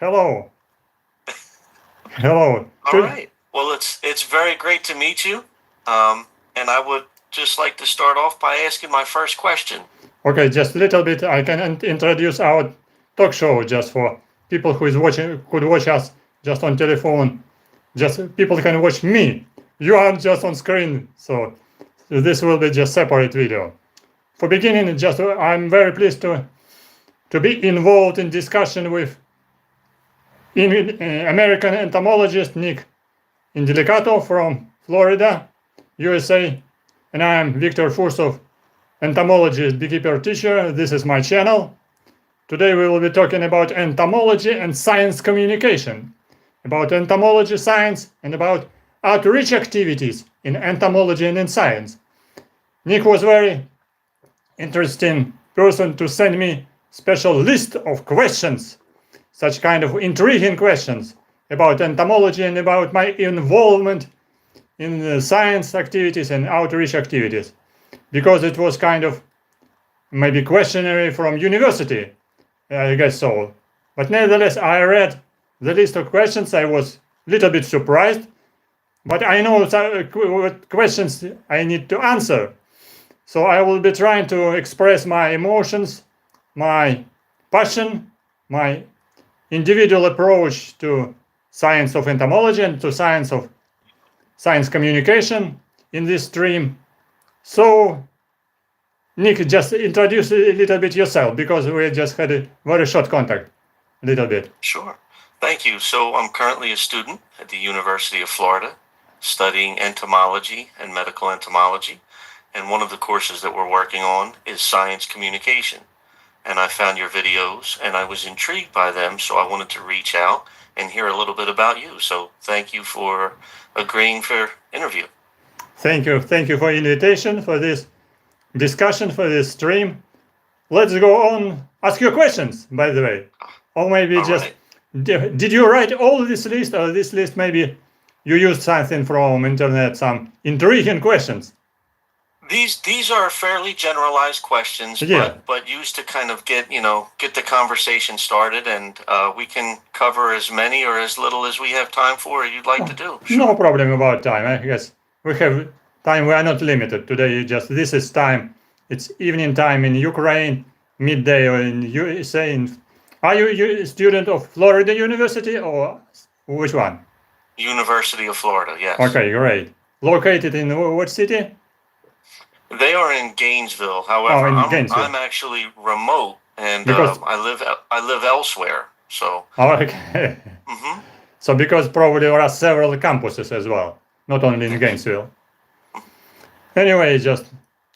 Hello. Hello. All right. Well, it's very great to meet you. And I would just like to start off by asking my first question. Okay, just a little bit. I can introduce our talk show just for people who could watch us just on telephone. Just people can watch me. You are just on screen, so this will be just separate video. For beginning, I'm very pleased to be involved in discussion with American entomologist Nick Indelicato from Florida, USA, and I am Victor Fursov, entomologist, beekeeper teacher. This is my channel. Today we will be talking about entomology and science communication, about entomology science and about outreach activities in entomology and in science. Nick was very interesting person to send me special list of questions, such kind of intriguing questions about entomology and about my involvement in the science activities and outreach activities, because it was kind of maybe questionnaire from university, I guess so. But nevertheless, I read the list of questions. I was a little bit surprised, but I know what questions I need to answer. So I will be trying to express my emotions, my passion, my individual approach to science of entomology and to science communication in this stream. So, Nick, just introduce a little bit yourself, because we just had a very short contact, a little bit. Sure. Thank you. So I'm currently a student at the University of Florida studying entomology and medical entomology. And one of the courses that we're working on is science communication. And I found your videos and I was intrigued by them, so I wanted to reach out and hear a little bit about you. So thank you for agreeing for interview. Thank you for invitation, for this discussion, for this stream. Let's go on. Ask your questions, by the way. Or maybe All just, right. did you write all this list, or this list maybe you used something from internet, some intriguing questions? These are fairly generalized questions, Yeah. but used to kind of get the conversation started, and we can cover as many or as little as we have time for, or you'd like to do. Sure. No problem about time. I guess we have time. We are not limited today. This is time. It's evening time in Ukraine, midday or in USA. Are you a student of Florida University or which one? University of Florida, yes. Okay, great. Located in what city? They are in Gainesville. However, Gainesville. I'm actually remote, and Because- I live elsewhere. So. Okay. Mm-hmm. So because probably there are several campuses as well, not only in Gainesville. Anyway, just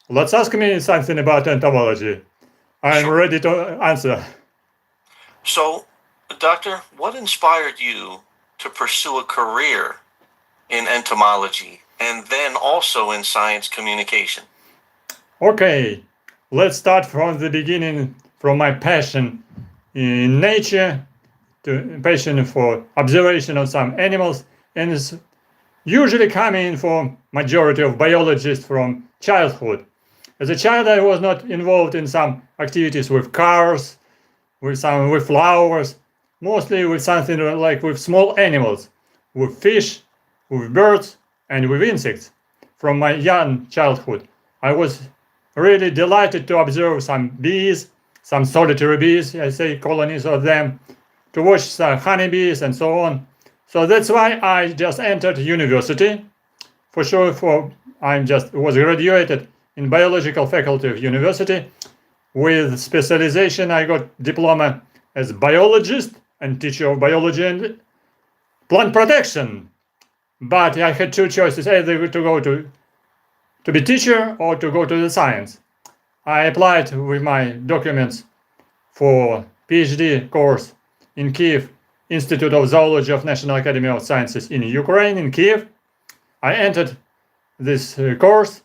let's ask me something about entomology. I'm Sure. ready to answer. So, Doctor, what inspired you to pursue a career in entomology and then also in science communication? Okay, let's start from the beginning, from my passion in nature to passion for observation of some animals, and it's usually coming from majority of biologists from childhood. As a child, I was not involved in some activities with cars, with flowers, mostly with something like with small animals, with fish, with birds, and with insects. From my young childhood, I was really delighted to observe some bees, some solitary bees, I say colonies of them, to watch some honeybees and so on. So that's why I just entered university. For sure, was graduated in biological faculty of university. With specialization, I got diploma as biologist and teacher of biology and plant protection. But I had two choices, either to go to be teacher or to go to the science. I applied with my documents for PhD course in Kyiv, Institute of Zoology of National Academy of Sciences in Ukraine, in Kyiv. I entered this course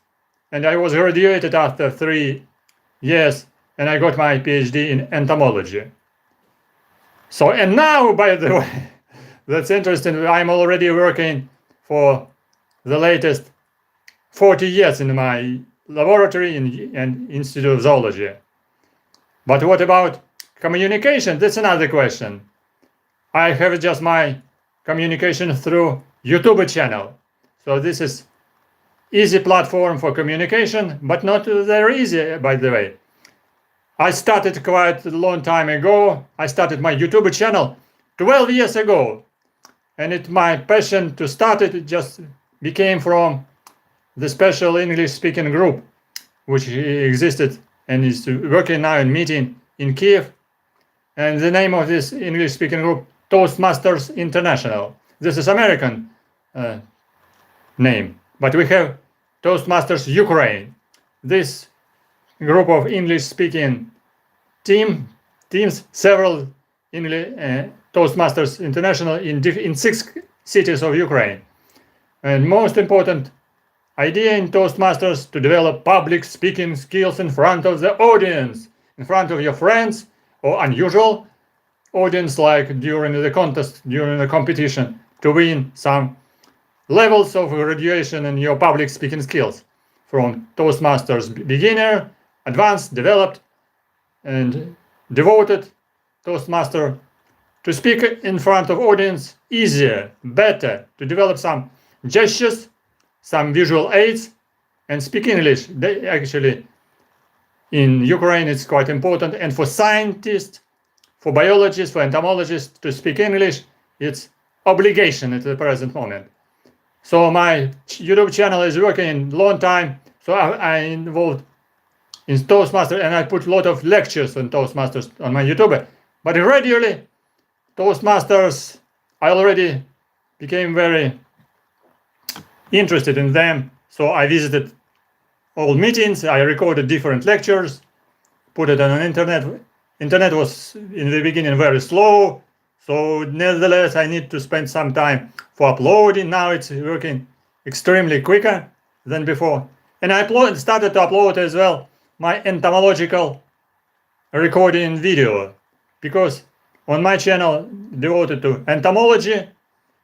and I was graduated after 3 years, and I got my PhD in entomology. So, and now, by the way, that's interesting, I'm already working for the latest 40 years in my laboratory and Institute of Zoology. But what about communication? That's another question. I have just my communication through YouTube channel. So this is easy platform for communication, but not very easy, by the way. I started quite a long time ago. I started my YouTube channel 12 years ago. And my passion to start it just became from the special English-speaking group, which existed and is working now in meeting in Kyiv. And the name of this English-speaking group, Toastmasters International. This is American name, but we have Toastmasters Ukraine. This group of English-speaking teams, several Toastmasters International in 6 cities of Ukraine. And most important idea in Toastmasters to develop public speaking skills in front of the audience, in front of your friends or unusual audience, like during the contest, during the competition, to win some levels of graduation in your public speaking skills from Toastmasters beginner, advanced, developed, and devoted Toastmaster to speak in front of audience easier, better, to develop some gestures, some visual aids, and speak English. They actually, in Ukraine, it's quite important. And for scientists, for biologists, for entomologists to speak English, it's obligation at the present moment. So my YouTube channel is working a long time. So I involved in Toastmasters, and I put a lot of lectures on Toastmasters on my YouTube. But gradually, Toastmasters, I already became very interested in them. So I visited all meetings, I recorded different lectures, put it on the internet. Internet was in the beginning very slow, so nevertheless I need to spend some time for uploading. Now it's working extremely quicker than before. And I started to upload as well my entomological recording video, because on my channel devoted to entomology,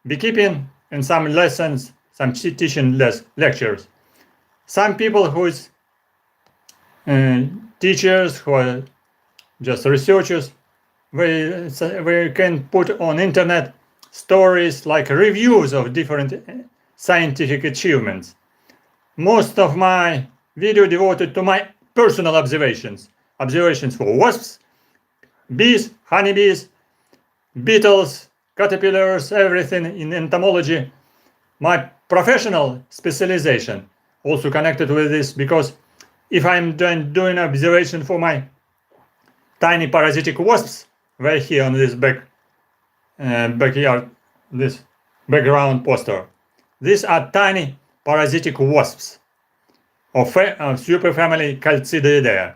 beekeeping, and some lessons, some teaching lectures. Some people who is teachers, who are just researchers, we can put on internet stories like reviews of different scientific achievements. Most of my video devoted to my personal observations for wasps, bees, honeybees, beetles, caterpillars, everything in entomology. My professional specialization also connected with this, because if I'm doing observation for my tiny parasitic wasps, right here on this backyard, this background poster, these are tiny parasitic wasps of superfamily Calcidiidae.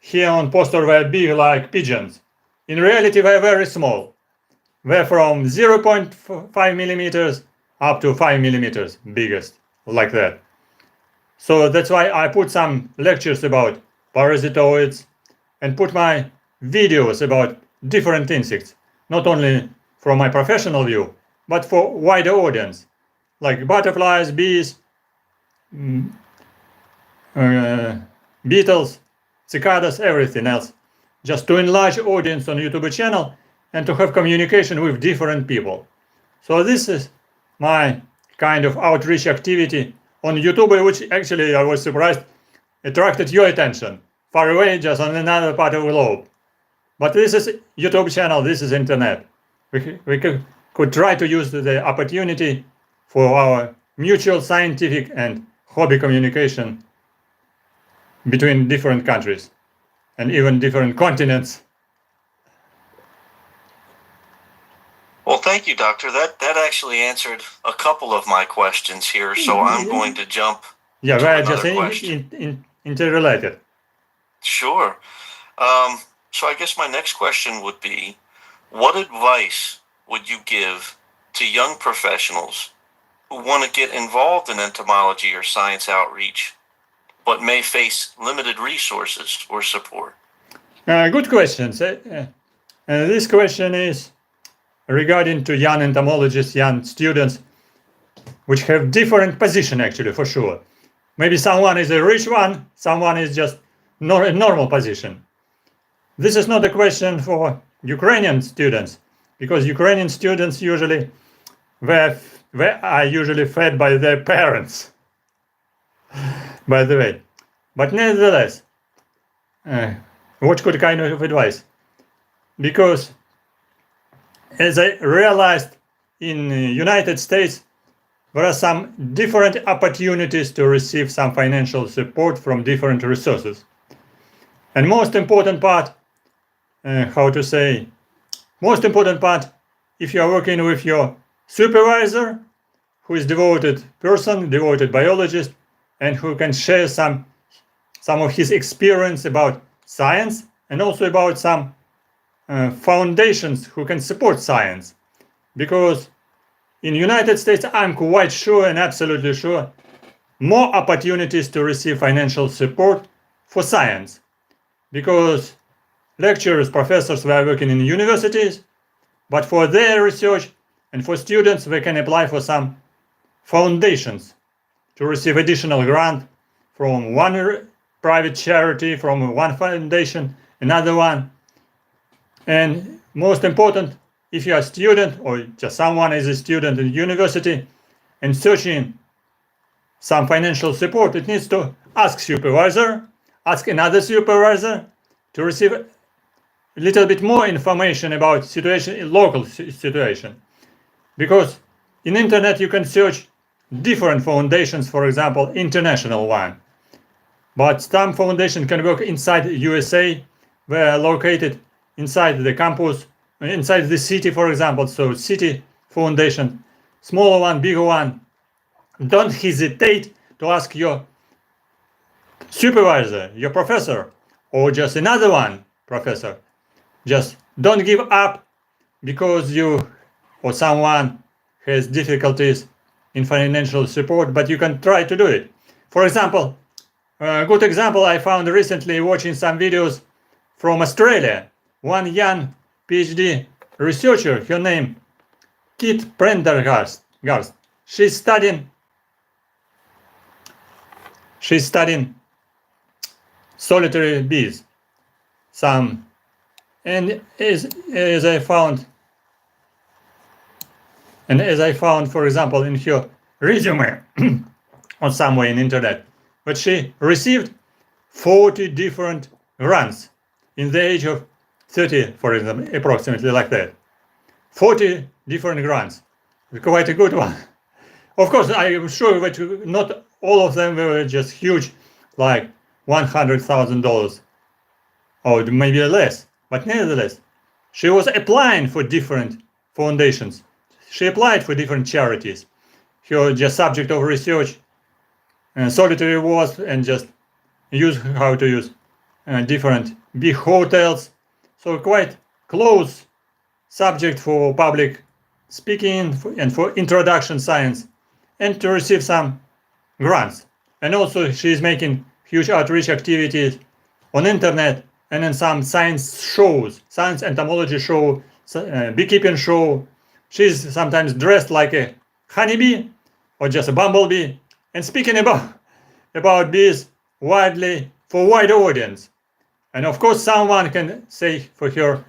Here on poster they're big like pigeons. In reality they're very small. They're from 0.5 millimeters up to 5 millimeters biggest, like that. So that's why I put some lectures about parasitoids and put my videos about different insects, not only from my professional view, but for wider audience, like butterflies, bees, beetles, cicadas, everything else, just to enlarge audience on YouTube channel and to have communication with different people. So this is my kind of outreach activity on YouTube, which actually I was surprised attracted your attention, far away, just on another part of the globe. But this is YouTube channel, this is internet. We could try to use the opportunity for our mutual scientific and hobby communication between different countries and even different continents. Well, thank you, Doctor. That actually answered a couple of my questions here, so I'm going to jump to we're another just question. interrelated. Sure. So I guess my next question would be, what advice would you give to young professionals who want to get involved in entomology or science outreach, but may face limited resources or support? Good questions. This question is regarding to young entomologists, young students, which have different position actually, for sure. Maybe someone is a rich one, someone is just a normal position. This is not a question for Ukrainian students, because Ukrainian students usually they are usually fed by their parents, by the way. But nevertheless, what could kind of advice? Because as I realized in the United States, there are some different opportunities to receive some financial support from different resources. And most important part, if you are working with your supervisor, who is devoted person, devoted biologist, and who can share some of his experience about science, and also about some foundations who can support science. Because in the United States, I'm quite sure and absolutely sure, more opportunities to receive financial support for science. Because lecturers, professors were working in universities, but for their research and for students, they can apply for some foundations to receive additional grant from one private charity, from one foundation, another one. And most important, if you are a student or just someone is a student in university and searching some financial support, it needs to ask supervisor, ask another supervisor to receive a little bit more information about situation, local situation. Because in internet you can search different foundations, for example, international one. But some foundation can work inside USA, they are located inside the campus, inside the city, for example. So city foundation, smaller one, bigger one. Don't hesitate to ask your supervisor, your professor, or just another one professor. Just don't give up because you or someone has difficulties in financial support, but you can try to do it. For example, a good example I found recently watching some videos from Australia. One young PhD researcher, her name Kit Prendergast. She's studying solitary bees. And as I found, for example, in her resume on somewhere in internet, but she received 40 different grants in the age of 30, for example, approximately like that. 40 different grants. Quite a good one. Of course, I am sure that not all of them were just huge, like $100,000 or maybe less. But nevertheless, she was applying for different foundations. She applied for different charities. Her just subject of research, solitary wasps, and just how to use different bee hotels. So quite close subject for public speaking and for introduction science, and to receive some grants. And also she is making huge outreach activities on internet and in some science shows, science entomology show, beekeeping show. She's sometimes dressed like a honeybee or just a bumblebee and speaking about bees widely for wide audience. And of course someone can say for her,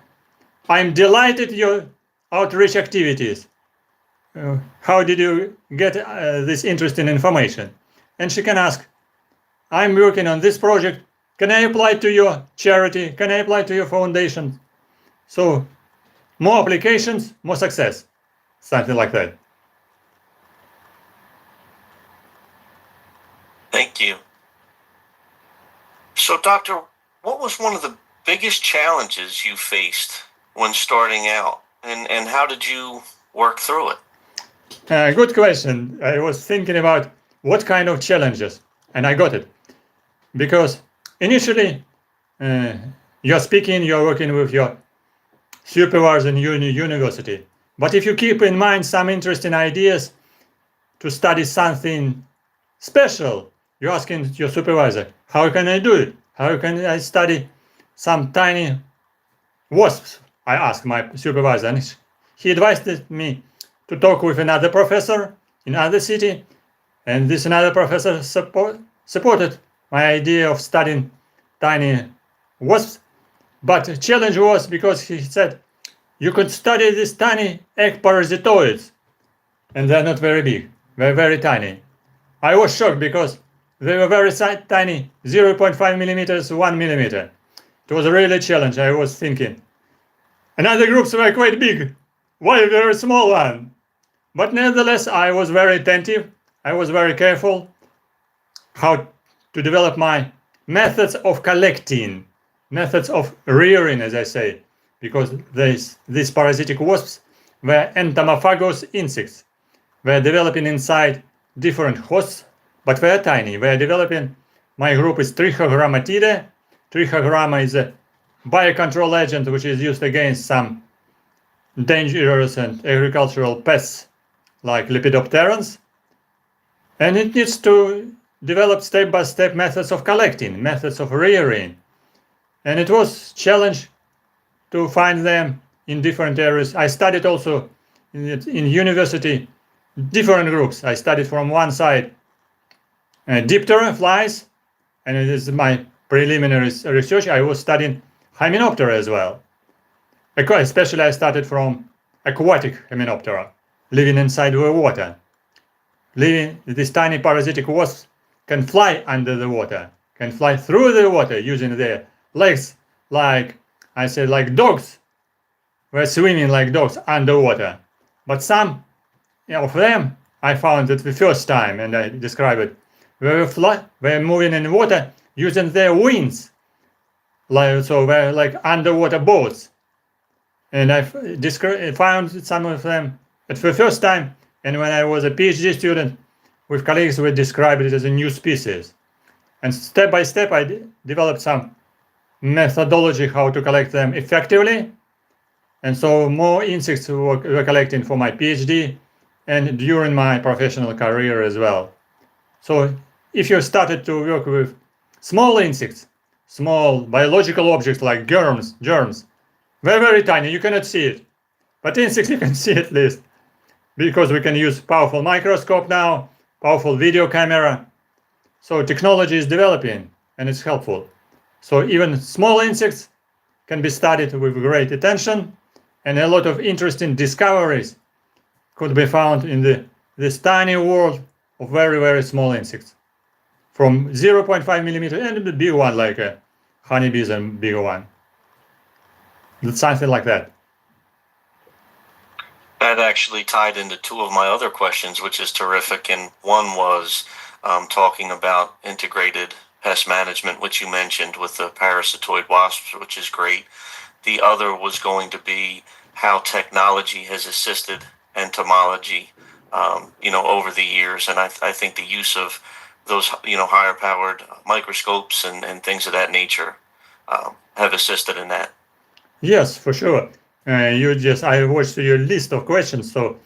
I'm delighted your outreach activities. How did you get this interesting information? And she can ask, I'm working on this project. Can I apply to your charity? Can I apply to your foundation? So more applications, more success. Something like that. Thank you. So, Doctor, what was one of the biggest challenges you faced when starting out? And how did you work through it? Good question. I was thinking about what kind of challenges, and I got it. Because initially, you're speaking, you're working with your supervisor in university. But if you keep in mind some interesting ideas to study something special, you're asking your supervisor, how can I do it? How can I study some tiny wasps? I asked my supervisor, and he advised me to talk with another professor in another city, and this another professor supported my idea of studying tiny wasps. But the challenge was because he said, you could study these tiny egg parasitoids, and they're not very big, they're very tiny. I was shocked because they were very tiny, 0.5 millimeters, 1 millimeter. It was really a challenge, I was thinking. And other groups were quite big. Why a very small one? But nevertheless, I was very attentive. I was very careful how to develop my methods of collecting, methods of rearing, as I say, because these parasitic wasps were entomophagous insects. They're developing inside different hosts, but they're tiny. They're developing, my group is Trichogrammatidae. Trichogramma is a biocontrol agent which is used against some dangerous and agricultural pests like lepidopterans. And it needs to develop step-by-step methods of collecting, methods of rearing. And it was a challenge to find them in different areas. I studied also in university different groups. I studied from one side Diptera flies, and it is my preliminary research. I was studying Hymenoptera as well. Especially I started from aquatic Hymenoptera, living inside the water. These tiny parasitic wasps can fly under the water, can fly through the water using their legs like, I say, like dogs. We're swimming like dogs underwater. But some of them I found it the first time, and I describe it. They're moving in water using their wings. So they're like underwater boats. And I found some of them at the first time, and when I was a PhD student, with colleagues we described it as a new species. And step by step I developed some methodology how to collect them effectively. And so more insects were collecting for my PhD and during my professional career as well. So if you started to work with small insects, small biological objects like germs, they're very tiny, you cannot see it. But insects you can see at least, because we can use powerful microscope now, powerful video camera. So technology is developing and it's helpful. So even small insects can be studied with great attention, and a lot of interesting discoveries could be found in this tiny world of very, very small insects. From 0.5 millimeter and the big one like honeybees and bigger one. It's something like that. That actually tied into two of my other questions, which is terrific. And one was talking about integrated pest management, which you mentioned with the parasitoid wasps, which is great. The other was going to be how technology has assisted entomology, over the years. And I think the use of those, higher powered microscopes and things of that nature have assisted in that. Yes, for sure. I watched your list of questions. So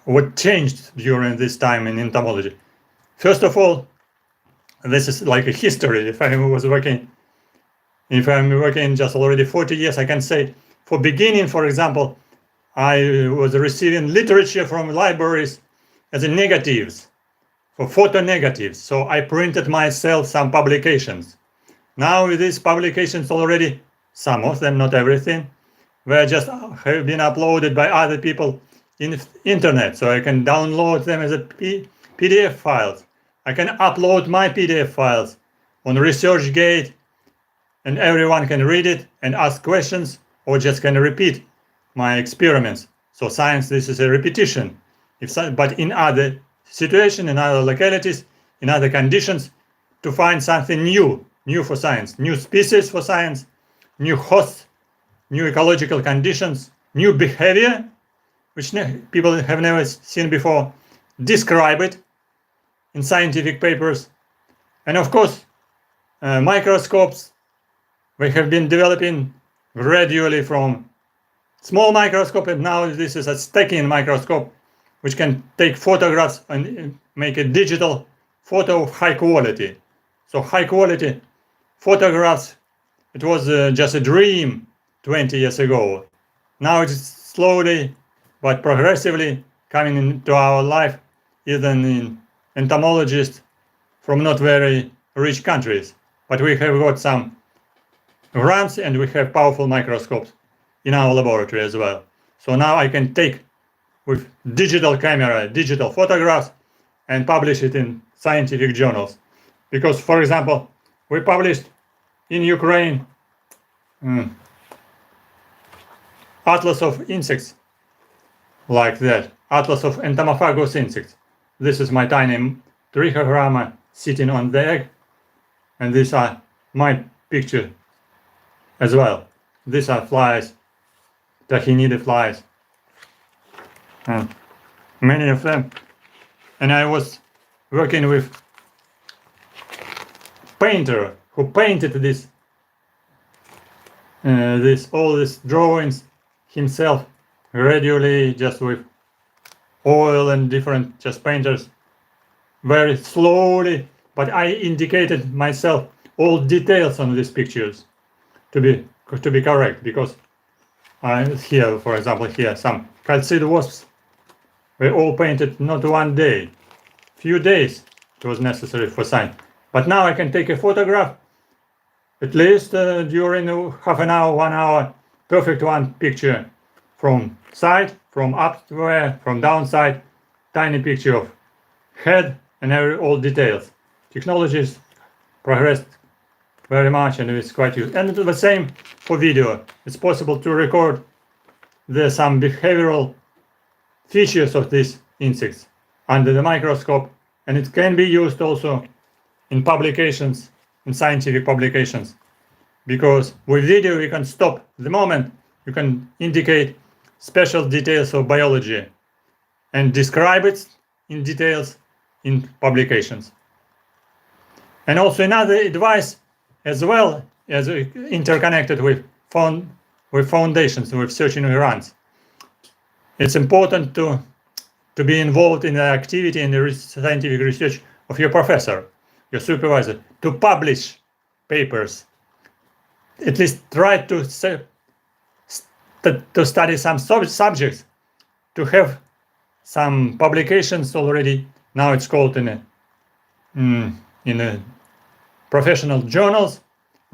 what changed during this time in entomology? First of all, this is like a history. If I'm working just already 40 years, I can say for beginning, for example, I was receiving literature from libraries as a negatives, for photo negatives. So I printed myself some publications. Now with these publications already, some of them, not everything, they just have been uploaded by other people in internet. So I can download them as a PDF files. I can upload my PDF files on ResearchGate, and everyone can read it and ask questions, or just can repeat my experiments. So science, this is a repetition. But in other situations, in other localities, in other conditions, to find something new for science, new species for science, new hosts, new ecological conditions, new behavior, which people have never seen before, describe it in scientific papers. And of course, microscopes, we have been developing gradually from small microscope, and now this is a stacking microscope, which can take photographs and make a digital photo of high quality. So high quality photographs, it was just a dream 20 years ago. Now it's slowly but progressively coming into our life, even in entomologists from not very rich countries. But we have got some grants and we have powerful microscopes in our laboratory as well. So now I can take with digital camera, digital photographs, and publish it in scientific journals. Because, for example, we published in Ukraine atlas of insects like that, atlas of entomophagous insects. This is my tiny trichogramma sitting on the egg, and these are my picture as well. These are flies, Tachynidae flies, and many of them. And I was working with painter who painted this all these drawings himself gradually, just with oil and different just painters, very slowly. But I indicated myself all details on these pictures to be correct, because here, for example, here some calcid wasps were all painted not one day, few days it was necessary for science. But now I can take a photograph at least during half an hour, 1 hour, perfect one picture from side, from upward, from downside, tiny picture of head and all details. Technologies progressed very much and it's quite useful. And the same for video. It's possible to record some behavioral features of these insects under the microscope, and it can be used also in publications, in scientific publications, because with video you can stop the moment, you can indicate special details of biology and describe it in details in publications. And also another advice as well as interconnected with foundations, with searching grants. It's important to be involved in the activity and the scientific research of your professor, your supervisor, to publish papers. At least try to study some subjects, to have some publications already. Now it's called in a professional journals,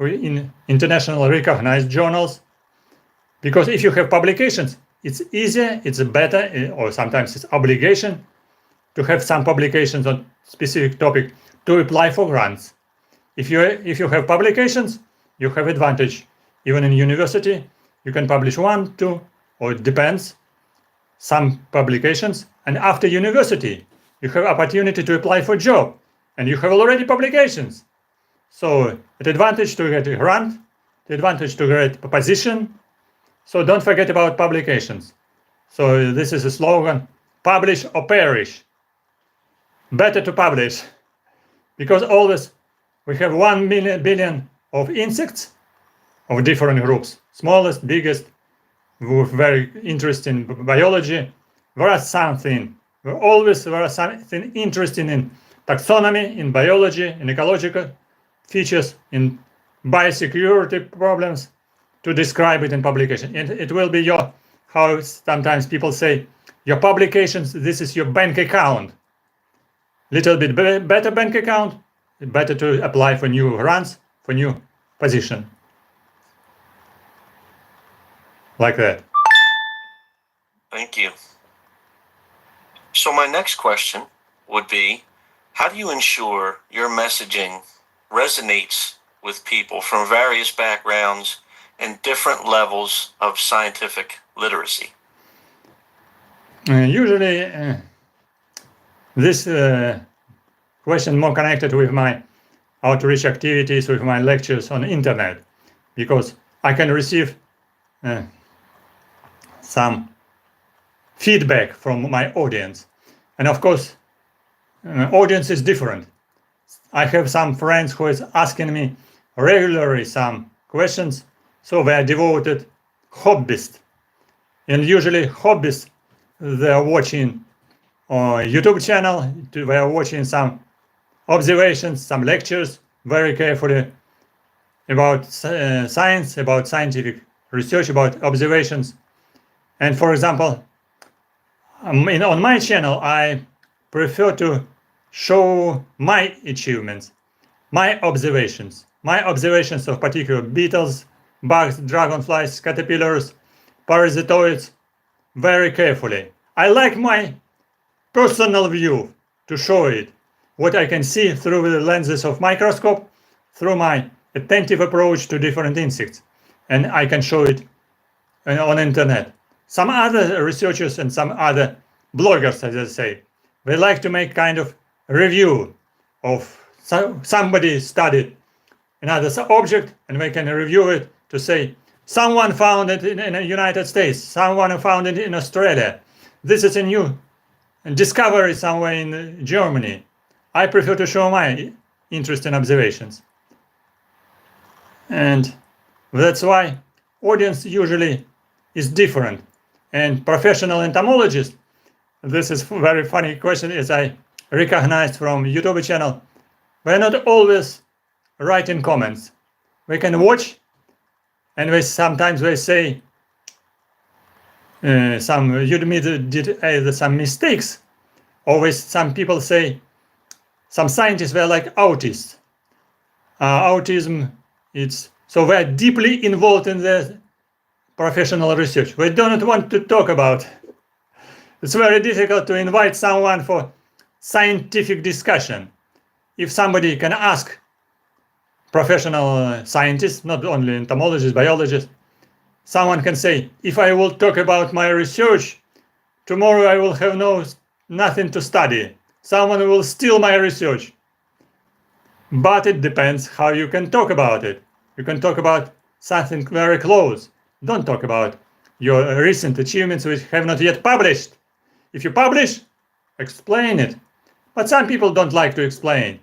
or in international recognized journals. Because if you have publications, it's easier, it's better, or sometimes it's obligation to have some publications on specific topic to apply for grants. If you have publications, you have advantage. Even in university, you can publish 1, 2, or it depends, some publications. And after university, you have opportunity to apply for job, and you have already publications. So the advantage to get a grant, the advantage to get a position. So don't forget about publications. So this is a slogan: publish or perish. Better to publish, because always we have 1 billion of insects of different groups, smallest, biggest, with very interesting biology. There is something interesting in taxonomy, in biology, in ecological features, in biosecurity problems, to describe it in publication. And it will be how sometimes people say, your publications, this is your bank account. Little bit better bank account, better to apply for new grants, for new position. Like that. Thank you. So my next question would be, how do you ensure your messaging resonates with people from various backgrounds and different levels of scientific literacy? Usually, this question more connected with my outreach activities, with my lectures on the internet, because I can receive some feedback from my audience. And of course, audience is different. I have some friends who is asking me regularly some questions, so they are devoted hobbyists. And usually hobbyists, they are watching on YouTube channel, they are watching some observations, some lectures very carefully about science, about scientific research, about observations. And for example, on my channel, I prefer to show my achievements, my observations of particular beetles, bugs, dragonflies, caterpillars, parasitoids very carefully. I like my personal view to show it, what I can see through the lenses of microscope, through my attentive approach to different insects, and I can show it on internet. Some other researchers and some other bloggers, as I say, they like to make kind of review of somebody studied another object, and they can review it to say, someone found it in the United States, someone found it in Australia. This is a new discovery somewhere in Germany. I prefer to show my interesting observations. And that's why audience usually is different. And professional entomologists, this is a very funny question, as I recognized from YouTube channel, they're not always writing comments. We can watch, and sometimes they say you did either some mistakes, or some people say, some scientists were like autists. Autism, so they're deeply involved in the professional research. We do not want to talk about. It's very difficult to invite someone for scientific discussion. If somebody can ask professional scientists, not only entomologists, biologists, someone can say, if I will talk about my research, tomorrow I will have nothing to study. Someone will steal my research. But it depends how you can talk about it. You can talk about something very close. Don't talk about your recent achievements which have not yet published. If you publish, explain it. But some people don't like to explain.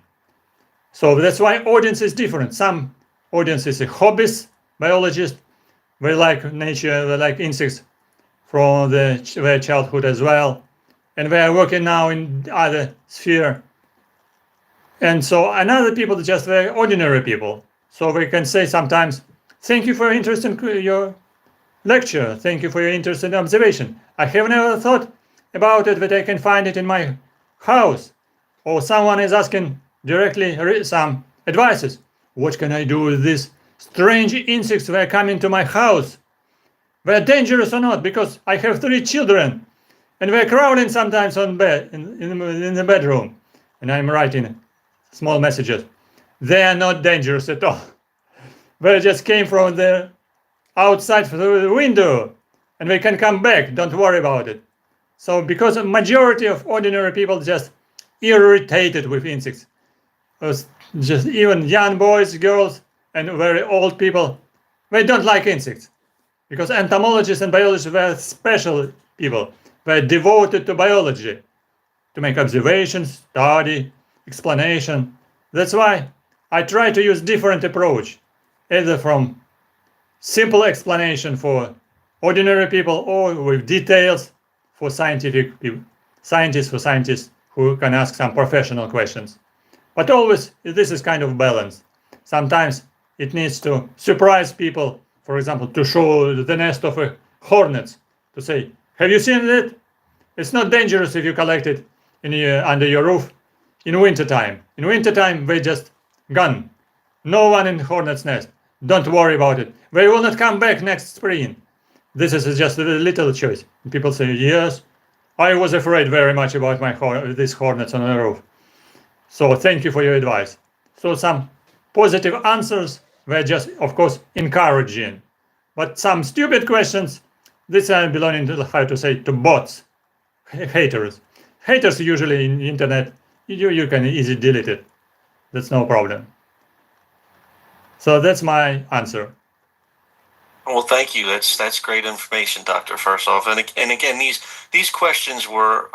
So that's why audience is different. Some audience is a hobbyist biologist. They like nature, they like insects from their childhood as well. And they are working now in other sphere. And so another people, just very ordinary people. So we can say sometimes, thank you for your interest in your lecture. Thank you for your interest in observation. I have never thought about it, but I can find it in my house. Or someone is asking directly some advices. What can I do with these strange insects that are coming to my house? They're dangerous or not? Because I have 3 children. And they're crowding sometimes on bed in the bedroom. And I'm writing small messages. They are not dangerous at all. They just came from the outside through the window. And they can come back. Don't worry about it. So because a majority of ordinary people just irritated with insects. Just even young boys, girls, and very old people, they don't like insects. Because entomologists and biologists were special people. They're devoted to biology, to make observations, study, explanation. That's why I try to use different approach, either from simple explanation for ordinary people or with details for scientific people, scientists who can ask some professional questions. But always this is kind of balance. Sometimes it needs to surprise people, for example, to show the nest of hornets, to say, have you seen it? It's not dangerous if you collect it under your roof in wintertime. In wintertime, they just gone. No one in hornet's nest. Don't worry about it. They will not come back next spring. This is just a little choice. People say, yes, I was afraid very much about these hornets on the roof. So thank you for your advice. So some positive answers were just, of course, encouraging. But some stupid questions, these are belonging to, how to say, to bots, haters. Haters usually in the internet, you can easily delete it. That's no problem. So that's my answer. Well, thank you. That's great information, Dr. Fursov. And again, these questions were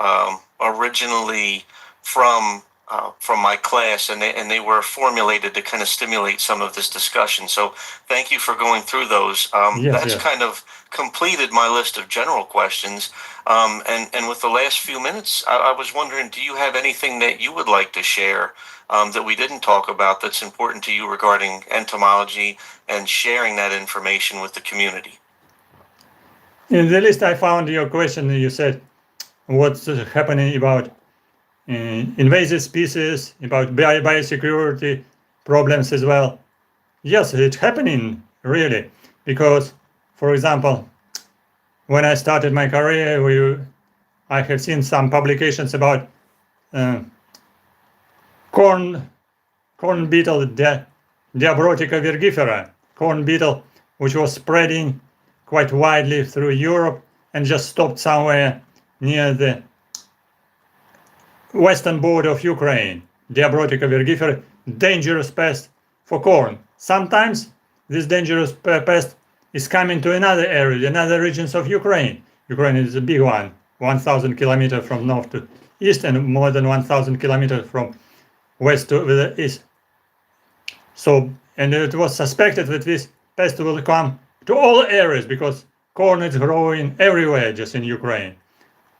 originally from my class, and they were formulated to kind of stimulate some of this discussion. So thank you for going through those. That's kind of completed my list of general questions. And with the last few minutes, I was wondering, do you have anything that you would like to share that we didn't talk about that's important to you regarding entomology and sharing that information with the community? In the list I found your question, you said what's happening about invasive species, about biosecurity problems as well. Yes, it's happening really, because, for example, when I started my career, I have seen some publications about corn beetle, Diabrotica virgifera, corn beetle, which was spreading quite widely through Europe and just stopped somewhere near the western border of Ukraine. Diabrotica virgifera, dangerous pest for corn. Sometimes this dangerous pest is coming to another area, another regions of Ukraine. Ukraine is a big one, 1,000 kilometers from north to east and more than 1,000 kilometers from west to the east. So, and it was suspected that this pest will come to all areas because corn is growing everywhere just in Ukraine.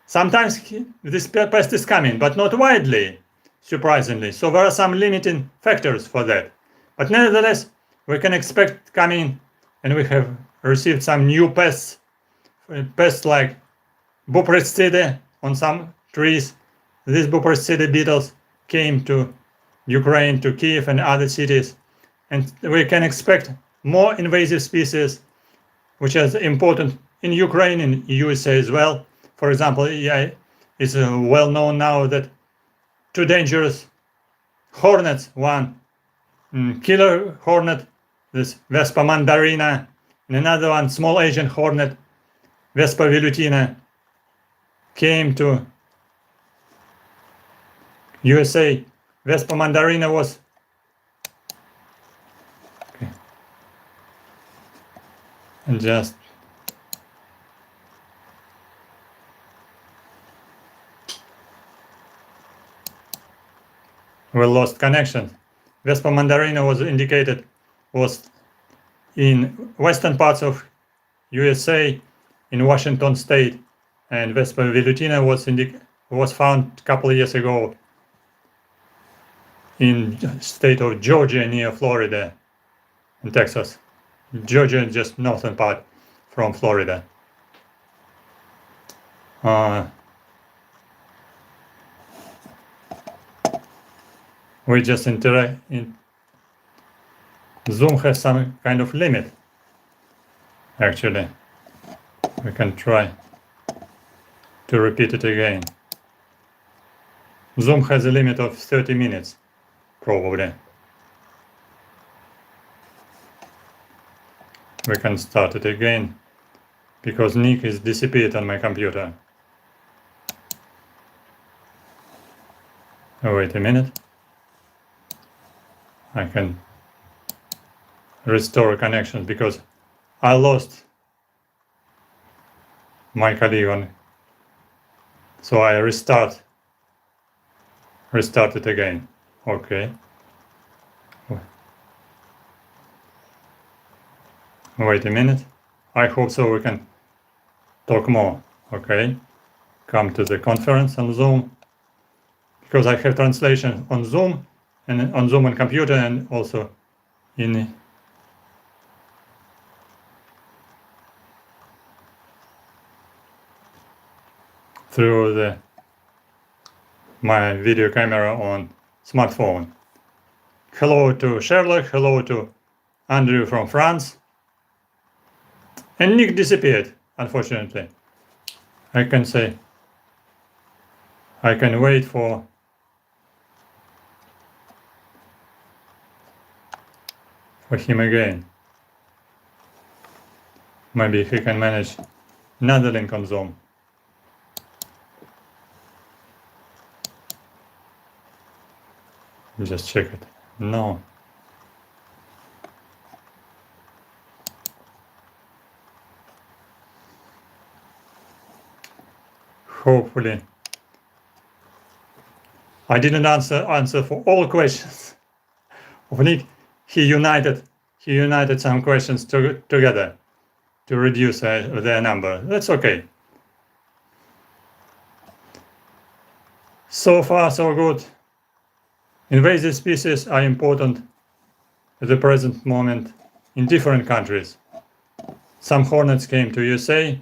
Sometimes this pest is coming, but not widely, surprisingly. So there are some limiting factors for that. But nevertheless, we can expect coming, and we have received some new pests like Buprestidae on some trees. These Buprestidae beetles came to Ukraine, to Kyiv and other cities. And we can expect more invasive species, which is important in Ukraine and USA as well. For example, it's well known now that two dangerous hornets, one killer hornet, this Vespa mandarina, and another one, small Asian hornet, Vespa velutina, came to USA. Vespa mandarina was and just we lost connection. Vespa mandarina was indicated was in western parts of USA, in Washington state, and Vespa velutina was found a couple of years ago in state of Georgia near Florida and Texas. Georgia, just northern part from Florida. We just interact. Zoom has some kind of limit. Actually, we can try to repeat it again. Zoom has a limit of 30 minutes, probably. We can start it again because Nick is disappeared on my computer. Oh, wait a minute. I can restore connection because I lost my colleague on, so I restart it again. Okay. Wait a minute. I hope so we can talk more. Okay. Come to the conference on Zoom because I have translation on Zoom and on Zoom and computer and also in through my video camera on smartphone. Hello to Sherlock, hello to Andrew from France. And Nick disappeared, unfortunately. I can wait for him again. Maybe he can manage another link on Zoom. Just check it. No. Hopefully. I didn't answer for all questions of Nick. He united some questions together to reduce their number. That's okay. So far, so good. Invasive species are important at the present moment in different countries. Some hornets came to USA.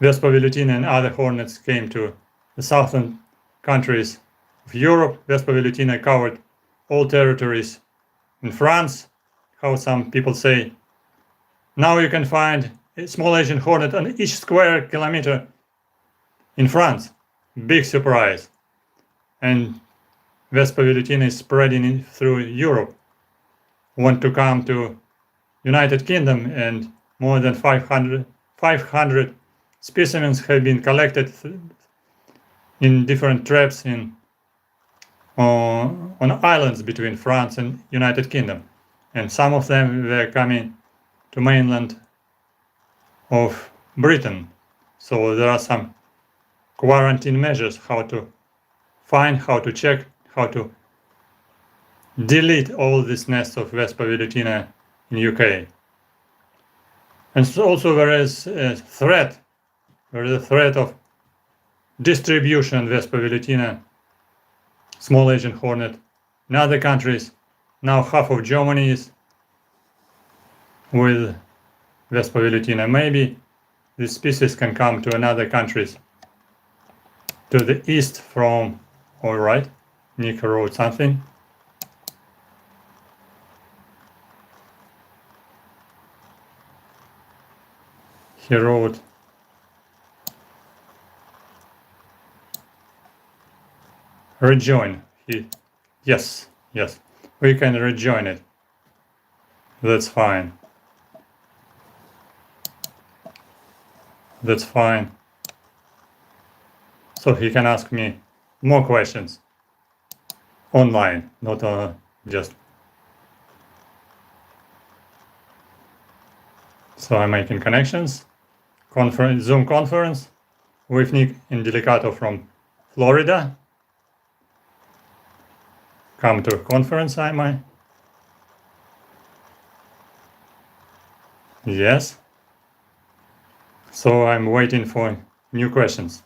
Vespa velutina and other hornets came to the southern countries of Europe. Vespa velutina covered all territories in France, how some people say. Now you can find small Asian hornet on each square kilometer in France. Big surprise. And Vespa velutina is spreading through Europe. Want to come to United Kingdom, and more than 500 specimens have been collected in different traps on islands between France and United Kingdom. And some of them were coming to mainland of Britain. So there are some quarantine measures, how to find, how to check, how to delete all these nests of Vespa velutina in UK. And so also there is a threat of distribution Vespa velutina, small Asian hornet, in other countries. Now half of Germany is with Vespa velutina. Maybe this species can come to another countries to the east from, all right, Nick wrote something. He wrote, rejoin. Yes, we can rejoin it. That's fine. So he can ask me more questions online, not just. So I'm making connections. Zoom conference with Nick Indelicato from Florida. Come to a conference, am I? Yes. So I'm waiting for new questions.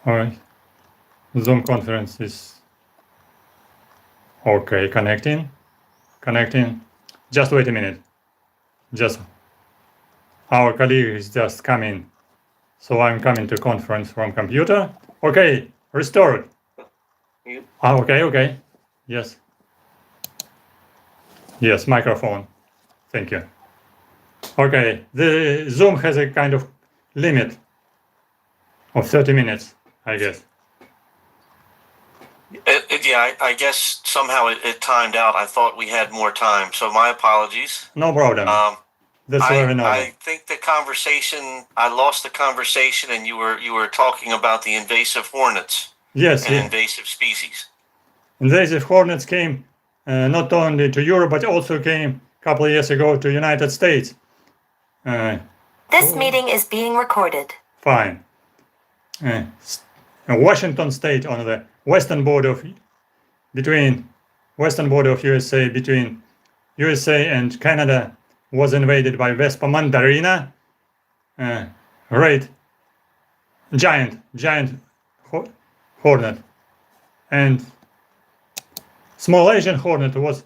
All right. Zoom conference is okay. Connecting. Just wait a minute. Just our colleague is just coming. So I'm coming to conference from computer. Okay, restored. Okay. Yes, microphone. Thank you. Okay, the Zoom has a kind of limit of 30 minutes, I guess. Yeah, I guess somehow it timed out. I thought we had more time, so my apologies. No problem. That's very normal. I think I lost the conversation, and you were talking about the invasive hornets. Yes. Invasive species. Invasive hornets came not only to Europe, but also came a couple of years ago to United States. This meeting is being recorded. Fine. Washington State on the western border of USA, between USA and Canada, was invaded by Vespa mandarina, giant hornet, and small Asian hornet was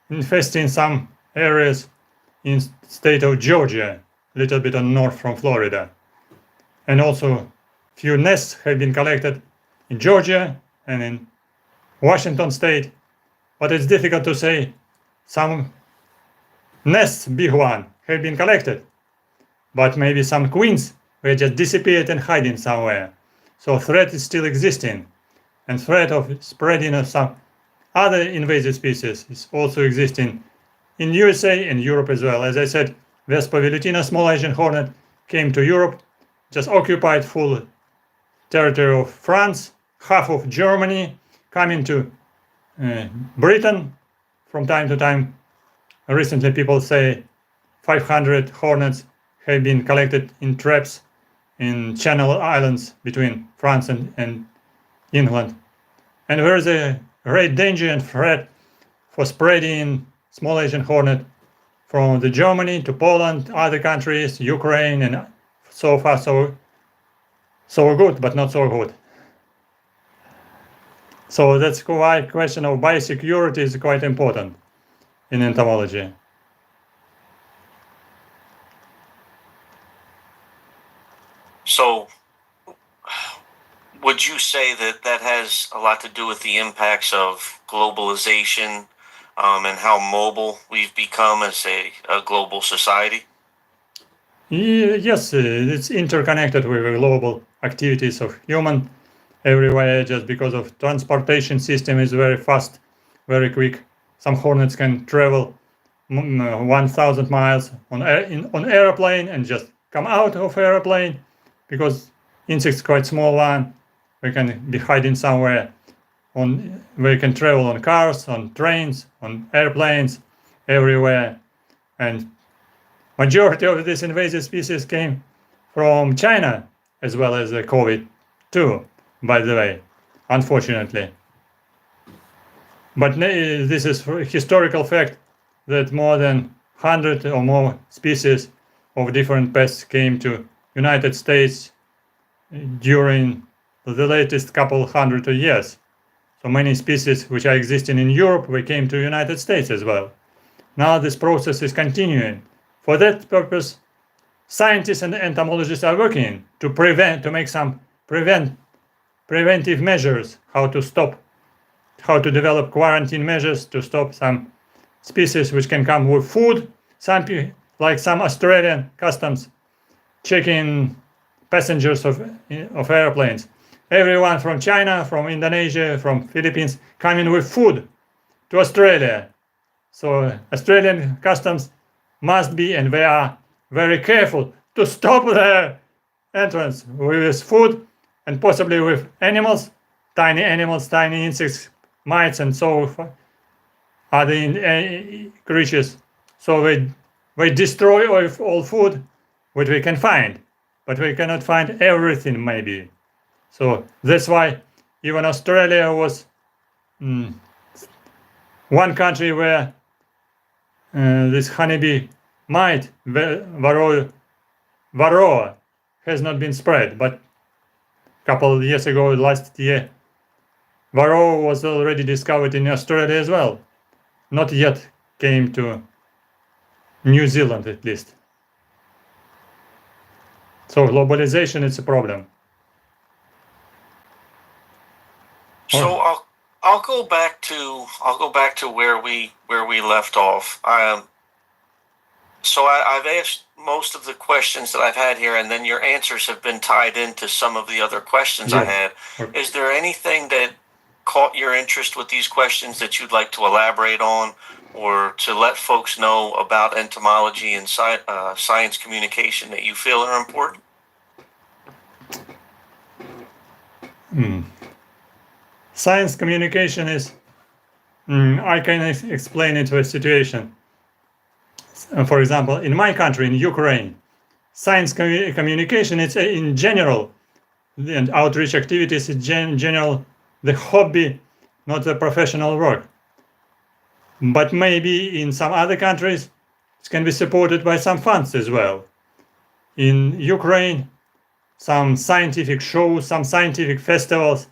infesting some areas in state of Georgia, a little bit on north from Florida, and also few nests have been collected in Georgia and in Washington State, but it's difficult to say. Some nests, big one, have been collected, but maybe some queens were just disappeared and hiding somewhere. So threat is still existing, and threat of spreading of some other invasive species is also existing in USA and Europe as well. As I said, Vespa velutina, small Asian hornet, came to Europe, just occupied full territory of France, half of Germany, coming to Britain from time to time. Recently, people say 500 hornets have been collected in traps in Channel Islands between France and England. And there is a great danger and threat for spreading small Asian hornet from the Germany to Poland, other countries, Ukraine, and so far so good, but not so good. So that's why question of biosecurity is quite important in entomology. So, would you say that that has a lot to do with the impacts of globalization and how mobile we've become as a global society? Yes, it's interconnected with the global activities of human everywhere, just because of transportation system is very fast, very quick. Some hornets can travel 1,000 miles on airplane and just come out of airplane, because insects quite small one. We can be hiding somewhere. We can travel on cars, on trains, on airplanes, everywhere. And majority of these invasive species came from China, as well as the COVID too, by the way, unfortunately. But this is a historical fact that more than 100 or more species of different pests came to United States during the latest couple hundred of years. So many species which are existing in Europe, we came to United States as well. Now this process is continuing. For that purpose, scientists and entomologists are working to make some preventive measures, how to develop quarantine measures to stop some species which can come with food. Like some Australian customs checking passengers of airplanes. Everyone from China, from Indonesia, from Philippines coming with food to Australia. So Australian customs must be, and they are very careful to stop their entrance with food and possibly with animals, tiny insects, mites, and so other creatures. So we destroy all food which we can find, but we cannot find everything maybe. So that's why even Australia was one country where this honeybee mite, varroa, has not been spread. But a couple of years ago, last year, varroa was already discovered in Australia as well. Not yet came to New Zealand, at least. So globalization is a problem. So I'll go back to where we left off. So I've asked most of the questions that I've had here, and then your answers have been tied into some of the other questions I had. Okay. Is there anything that caught your interest with these questions that you'd like to elaborate on, or to let folks know about entomology and science communication that you feel are important? Science communication is, I can explain it to a situation. For example, in my country, in Ukraine, science communication is in general, and outreach activities in general, the hobby, not the professional work. But maybe in some other countries, it can be supported by some funds as well. In Ukraine, some scientific shows, some scientific festivals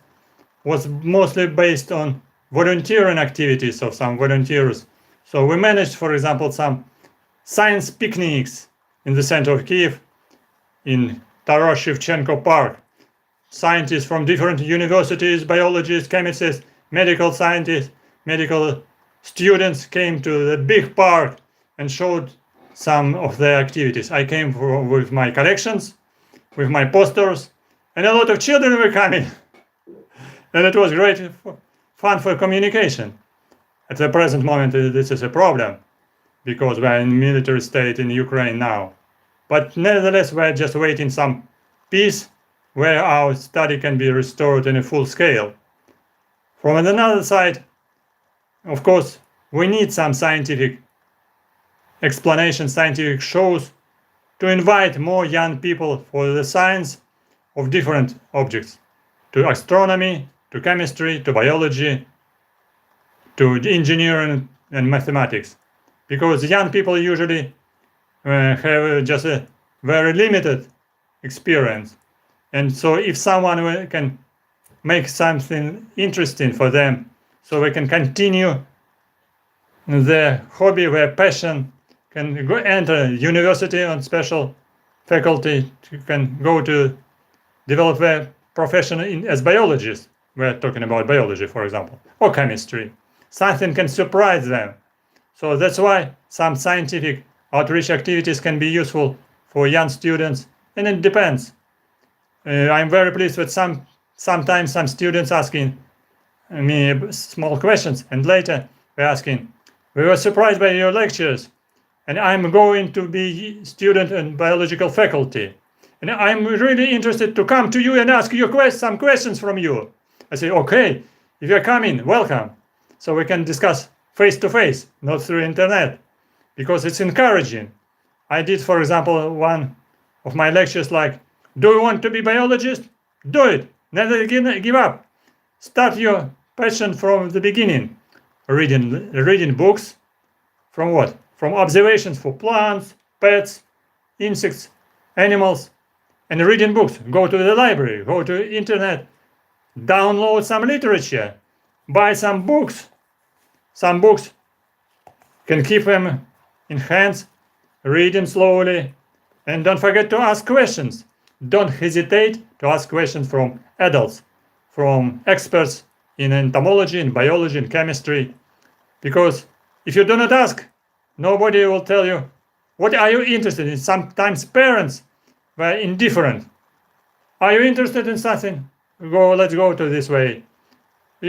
was mostly based on volunteering activities of some volunteers. So we managed, for example, some science picnics in the center of Kyiv, in Taras Shevchenko Park. Scientists from different universities, biologists, chemists, medical scientists, medical students came to the big park and showed some of their activities. I came with my collections, with my posters, and a lot of children were coming. And it was great fun for communication. At the present moment, this is a problem, because we're in military state in Ukraine now. But nevertheless, we're just waiting some peace where our study can be restored in a full scale. From another side, of course, we need some scientific explanation, scientific shows to invite more young people for the science of different objects, to astronomy, to chemistry, to biology, to engineering and mathematics. Because young people usually have just a very limited experience. And so if someone can make something interesting for them, so they can continue their hobby, their passion, can enter university on special faculty, can go to develop their profession as biologists. We're talking about biology, for example, or chemistry. Something can surprise them. So that's why some scientific outreach activities can be useful for young students, and it depends. I'm very pleased with sometimes some students asking me small questions, and later they're asking, we were surprised by your lectures, and I'm going to be student in biological faculty, and I'm really interested to come to you and ask you some questions from you. I say, okay, if you're coming, welcome. So we can discuss face to face, not through internet, because it's encouraging. I did, for example, one of my lectures like, do you want to be biologist? Do it. Never give up. Start your passion from the beginning. Reading books. From what? From observations for plants, pets, insects, animals, and reading books. Go to the library, go to internet, download some literature, buy some books. Some books can keep them in hands, reading slowly, and don't forget to ask questions. Don't hesitate to ask questions from adults, from experts in entomology, in biology, in chemistry, because if you do not ask, nobody will tell you what are you interested in. Sometimes parents were indifferent. Are you interested in something? Let's go to this way.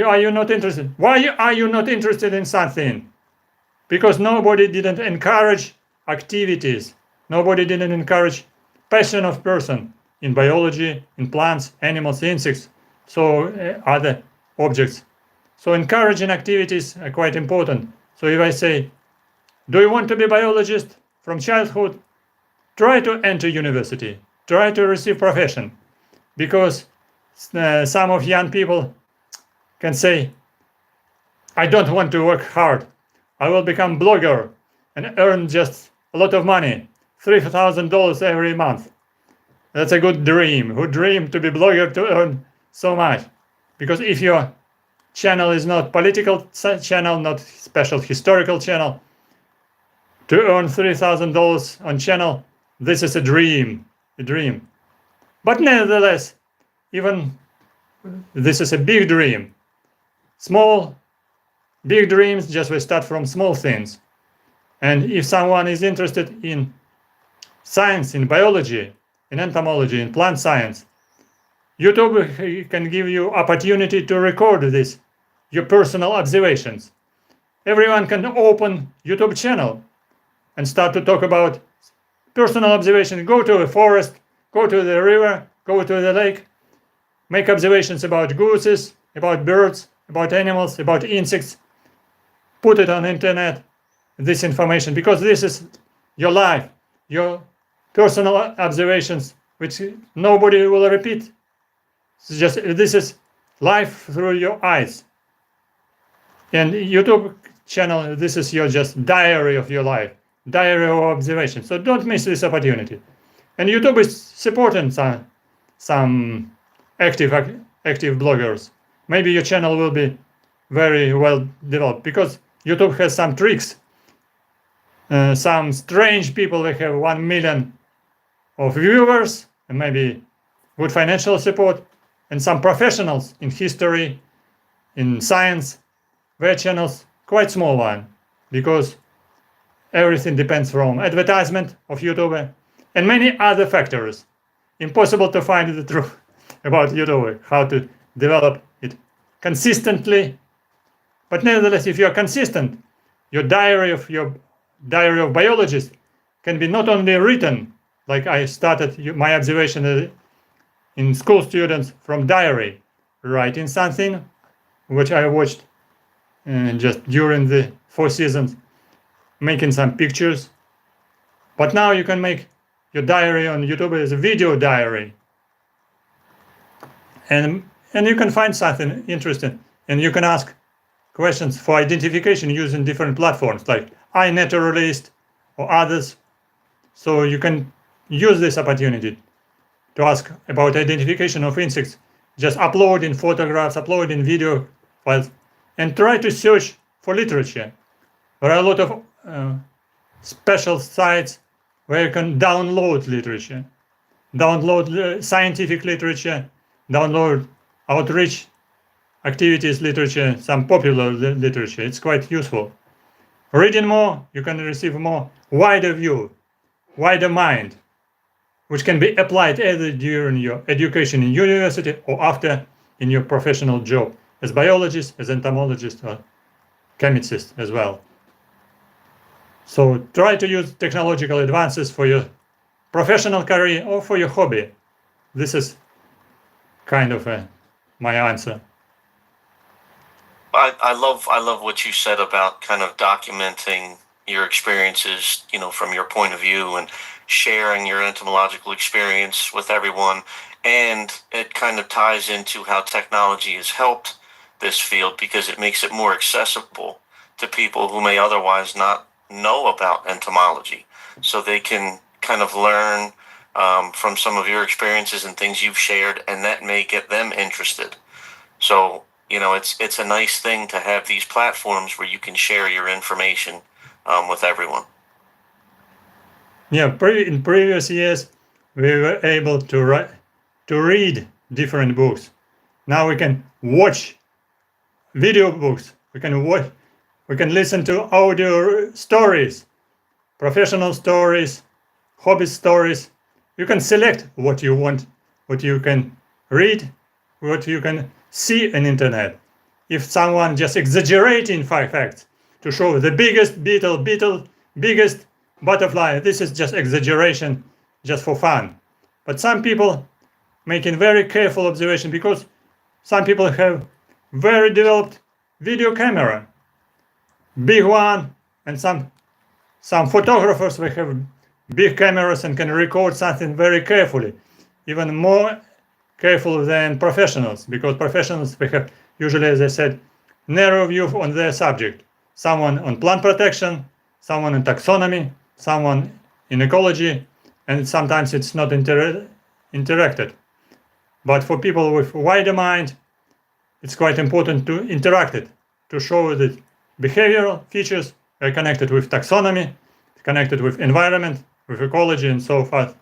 Are you not interested? Why are you not interested in something? Because nobody didn't encourage activities. Nobody didn't encourage passion of person in biology, in plants, animals, insects, so other objects. So encouraging activities are quite important. So if I say, do you want to be a biologist from childhood? Try to enter university. Try to receive profession. Because some of young people can say, I don't want to work hard. I will become blogger and earn just a lot of money, $3,000 every month. That's a good dream. Who dream to be blogger to earn so much? Because if your channel is not political channel, not special historical channel, to earn $3,000 on channel, this is a dream. But nevertheless, even this is a big dream. Big dreams just will start from small things. And if someone is interested in science, in biology, in entomology, in plant science, YouTube can give you opportunity to record this, your personal observations. Everyone can open YouTube channel and start to talk about personal observation. Go to a forest, go to the river, go to the lake, make observations about gooses, about birds, about animals, about insects. Put it on internet, this information, because this is your life, your personal observations, which nobody will repeat. This is life through your eyes. And YouTube channel, this is your just diary of your life, diary of observation. So don't miss this opportunity. And YouTube is supporting some active bloggers. Maybe your channel will be very well developed, because YouTube has some tricks. Some strange people, they have 1 million of viewers and maybe good financial support, and some professionals in history, in science, their channels quite small one, because everything depends from advertisement of YouTube and many other factors. Impossible to find the truth about YouTube, how to develop it consistently. But nevertheless, if you are consistent, your diary of biologist can be not only written, like I started my observation in school students from diary, writing something which I watched just during the 4 seasons, making some pictures. But now you can make your diary on YouTube as a video diary, and you can find something interesting, and you can ask questions for identification using different platforms like iNaturalist or others. So you can use this opportunity to ask about identification of insects, just uploading photographs, uploading video files, and try to search for literature. There are a lot of special sites where you can download literature. download scientific literature, download outreach activities literature, some popular literature. It's quite useful. Reading more, you can receive more wider view, wider mind, which can be applied either during your education in university or after in your professional job as biologist, as entomologist, or chemist as well. So try to use technological advances for your professional career or for your hobby. This is kind of my answer. I love what you said about kind of documenting your experiences, you know, from your point of view and sharing your entomological experience with everyone. And it kind of ties into how technology has helped this field because it makes it more accessible to people who may otherwise not know about entomology. So they can kind of learn from some of your experiences and things you've shared, and that may get them interested. So, you know, it's a nice thing to have these platforms where you can share your information with everyone. Yeah, in previous years, we were able to read different books. Now we can watch video books. We can listen to audio stories, professional stories, hobby stories. You can select what you want, what you can read, what you can see on internet. If someone just exaggerating facts to show the biggest beetle, biggest butterfly, this is just exaggeration, just for fun. But some people making very careful observation because some people have very developed video camera, big one, and some photographers will have big cameras and can record something very carefully, even more careful than professionals, because professionals we have usually, as I said, narrow view on their subject. Someone on plant protection, someone in taxonomy, someone in ecology, and sometimes it's not interacted. But for people with wider mind, it's quite important to interact it, to show that behavioral features are connected with taxonomy, connected with environment, with ecology, and so forth.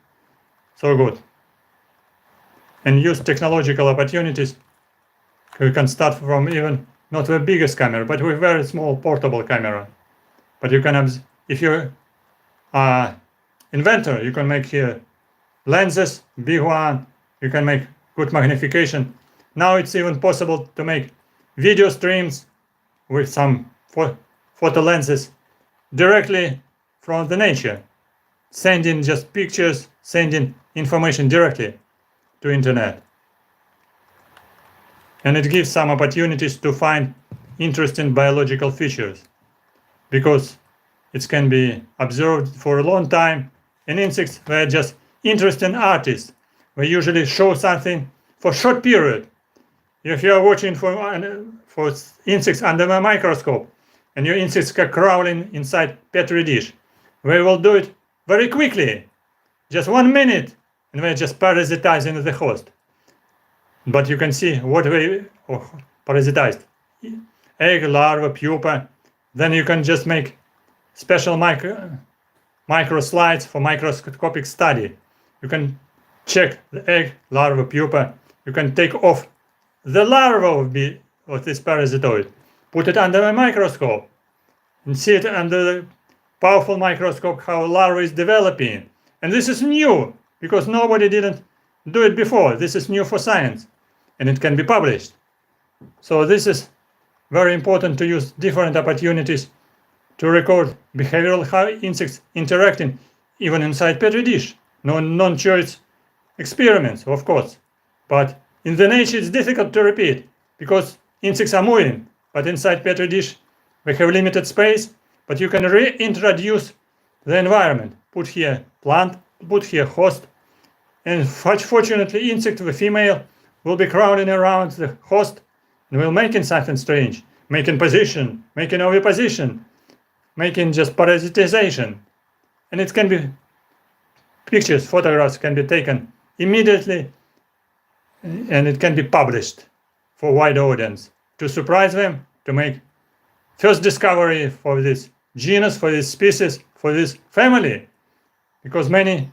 So good. And use technological opportunities. We can start from even not the biggest camera, but with very small portable camera. But you can, if you're an inventor, you can make here lenses, big one, you can make good magnification. Now it's even possible to make video streams with some photo lenses directly from the nature, sending just pictures, sending information directly to internet. And it gives some opportunities to find interesting biological features because it can be observed for a long time. And insects were just interesting artists. We usually show something for a short period. If you are watching for insects under a microscope and your insects are crawling inside petri dish, we will do it very quickly, just 1 minute, and we're just parasitizing the host. But you can see what we parasitized: egg, larva, pupa. Then you can just make special micro slides for microscopic study. You can check the egg, larva, pupa. You can take off the larva of this parasitoid, put it under a microscope, and see it under the powerful microscope how larva is developing. And this is new because nobody didn't do it before. This is new for science, and it can be published. So this is very important to use different opportunities to record behavioral how insects interacting even inside petri dish. No non-choice experiments, of course, but in the nature it's difficult to repeat because insects are moving, but inside petri dish we have limited space, but you can reintroduce the environment. Put here plant, put here host, and fortunately insect, the female, will be crowding around the host and will making something strange, making position, making oviposition, making just parasitization. And it can be pictures, photographs can be taken immediately, and it can be published for wide audience to surprise them, to make first discovery for this genus, for this species, for this family, because many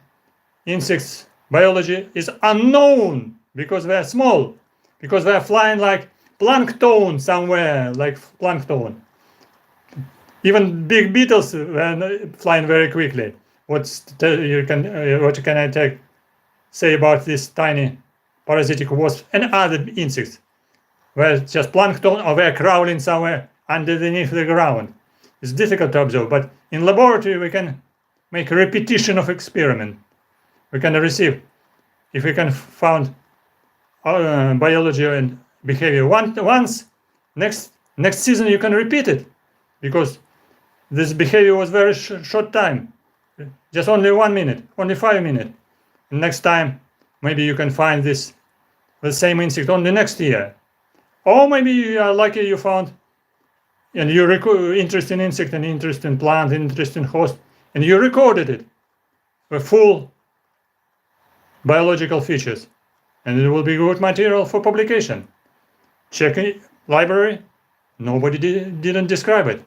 insects biology is unknown because they are small, because they are flying like plankton somewhere, like plankton. Even big beetles were flying very quickly. What can I say about this tiny parasitic wasp and other insects? They're just plankton or they're crawling somewhere underneath the ground. It's difficult to observe, but in laboratory we can make a repetition of experiment. We can receive, if we can found biology and behavior once, next season you can repeat it, because this behavior was very short time, just only 1 minute, only 5 minutes. Next time, maybe you can find the same insect only next year. Or maybe you are lucky you found, and you're interested in insect, and interested in plant, interested in host, and you recorded it, the full biological features, and it will be good material for publication. Check library, nobody didn't describe it.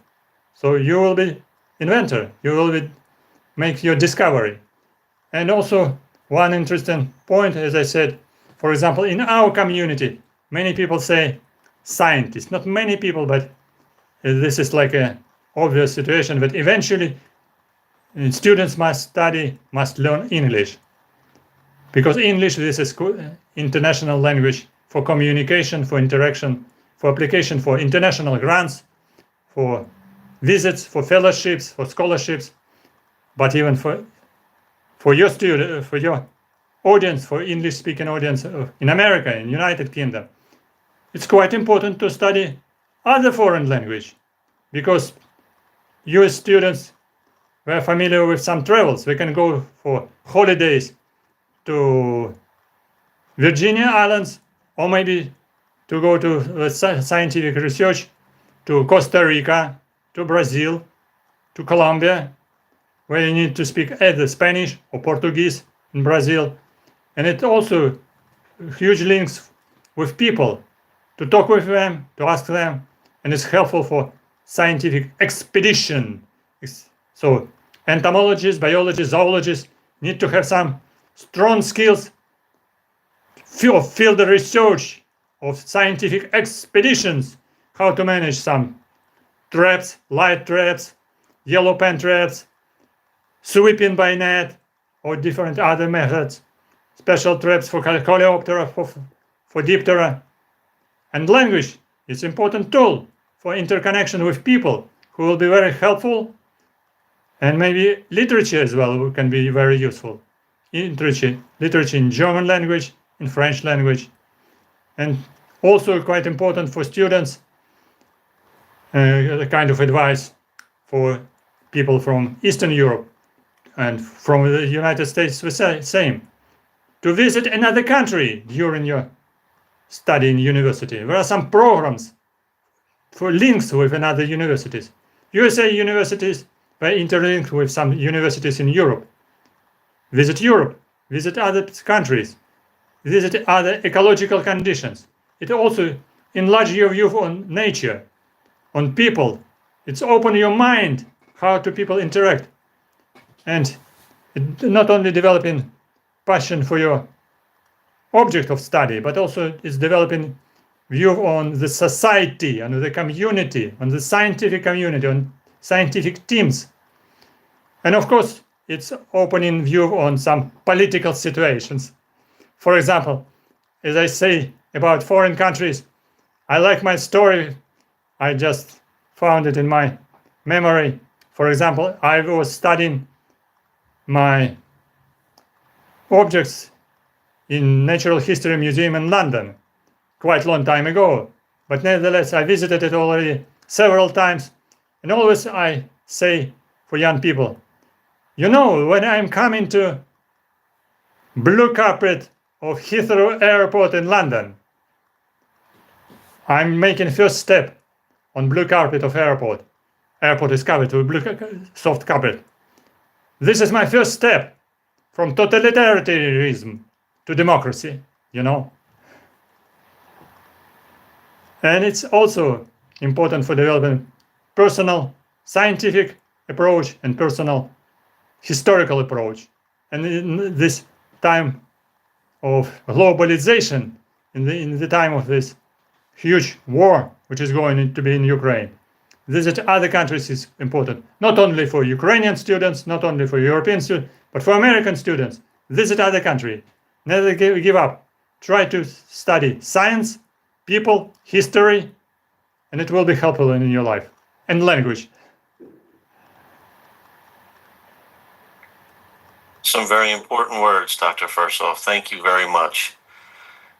So you will be inventor, you will make your discovery. And also one interesting point, as I said, for example, in our community, many people say scientists, not many people, but this is like an obvious situation that eventually students must learn English. Because English, this is international language for communication, for interaction, for application for international grants, for visits, for fellowships, for scholarships, but even for your student, for your audience, for English-speaking audience in America, in United Kingdom, it's quite important to study other foreign language, because US students were familiar with some travels. We can go for holidays to Virginia Islands, or maybe to go to scientific research to Costa Rica, to Brazil, to Colombia, where you need to speak either Spanish or Portuguese in Brazil. And it also huge links with people, to talk with them, to ask them, and it's helpful for scientific expedition. So entomologists, biologists, zoologists need to have some strong skills for field research of scientific expeditions, how to manage some traps, light traps, yellow pen traps, sweeping by net, or different other methods, special traps for coleoptera, for diptera. And language is an important tool for interconnection with people, who will be very helpful, and maybe literature as well can be very useful. Literature in German language, in French language, and also quite important for students, the kind of advice for people from Eastern Europe and from the United States, the same. To visit another country during your study in university. There are some programs for links with another universities. USA universities were interlinked with some universities in Europe. Europe, visit other countries, visit other ecological conditions. It also enlarges your view on nature, on people. It's open your mind how do people interact, and it not only developing passion for your object of study, but also it's developing view on the society, on the community, on the scientific community, on scientific teams. And of course, it's opening view on some political situations. For example, as I say about foreign countries, I like my story. I just found it in my memory. For example, I was studying my objects in Natural History Museum in London quite a long time ago. But nevertheless, I visited it already several times. And always I say for young people, you know, when I'm coming to blue carpet of Heathrow Airport in London, I'm making first step on blue carpet of airport. Airport is covered with blue soft carpet. This is my first step from totalitarianism to democracy, you know. And it's also important for developing personal scientific approach and personal historical approach. And in this time of globalization in the time of this huge war which is going to be in Ukraine. Visit other countries is important, not only for Ukrainian students, not only for European students, but for American students. Visit other country. Never give up. Try to study science, people, history, and it will be helpful in your life. And language. Some very important words, Dr. Fursov. Thank you very much.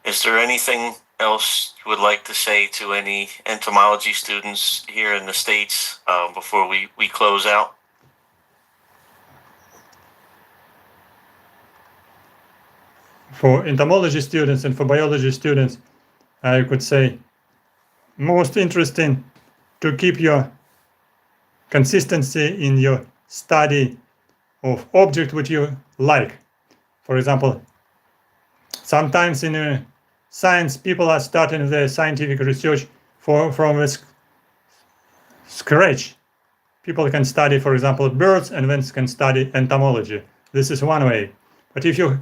Is there anything else you would like to say to any entomology students here in the States before we close out? For entomology students and for biology students, I could say most interesting to keep your consistency in your study of object which you like. For example, sometimes in science people are starting their scientific research from scratch. People can study, for example, birds and then can study entomology. This is one way. But if you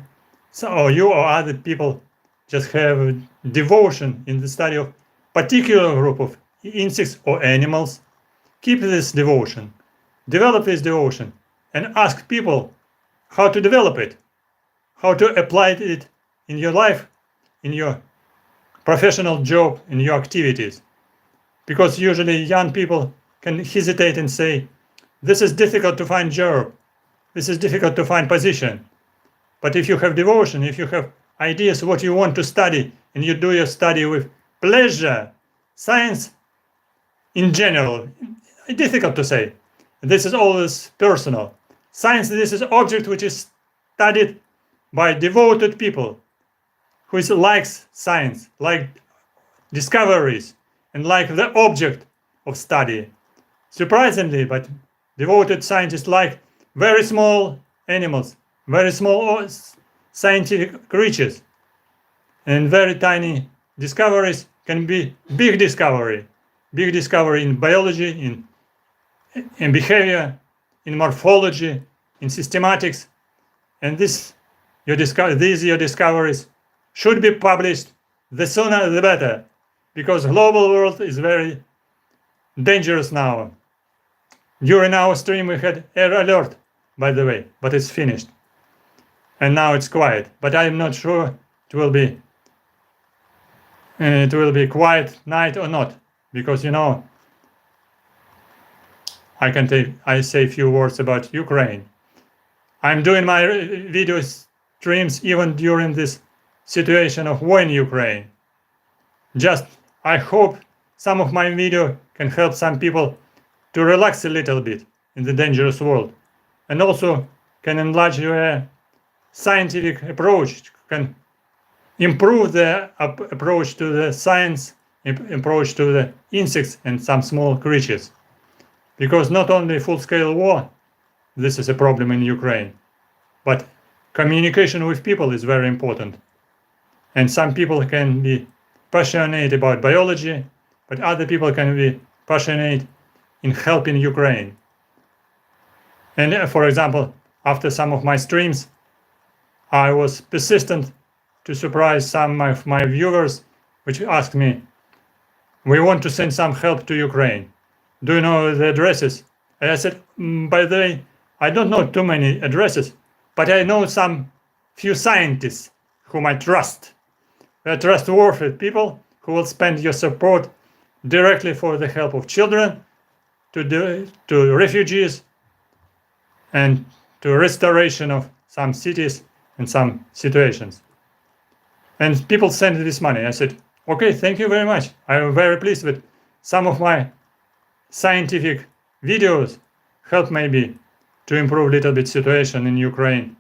or other people just have devotion in the study of particular group of insects or animals, keep this devotion, develop this devotion, and ask people how to develop it, how to apply it in your life, in your professional job, in your activities. Because usually young people can hesitate and say, this is difficult to find job, this is difficult to find position. But if you have devotion, if you have ideas what you want to study, and you do your study with pleasure, science in general, difficult to say. This is always personal. Science, this is object which is studied by devoted people who likes science, like discoveries, and like the object of study. Surprisingly, but devoted scientists like very small animals, very small scientific creatures, and very tiny discoveries can be big discovery in biology, in behavior, in morphology, in systematics, and these your discoveries should be published. The sooner the better, because global world is very dangerous now. During our stream we had air alert, by the way, but it's finished. And now it's quiet, but I'm not sure it will be quiet night or not, because I say a few words about Ukraine. I'm doing my video streams even during this situation of war in Ukraine. Just I hope some of my video can help some people to relax a little bit in the dangerous world, and also can enlarge your scientific approach, can improve the approach to the science, approach to the insects and some small creatures. Because not only full-scale war, this is a problem in Ukraine, but communication with people is very important. And some people can be passionate about biology, but other people can be passionate in helping Ukraine. And for example, after some of my streams, I was persistent to surprise some of my viewers, which asked me, we want to send some help to Ukraine. Do you know the addresses? And I said, by the way, I don't know too many addresses, but I know some few scientists whom I trust. They're trustworthy people who will spend your support directly for the help of children, to refugees, and to restoration of some cities and some situations. And people send this money. I said, okay, thank you very much. I'm very pleased with some of my scientific videos help maybe to improve a little bit situation in Ukraine.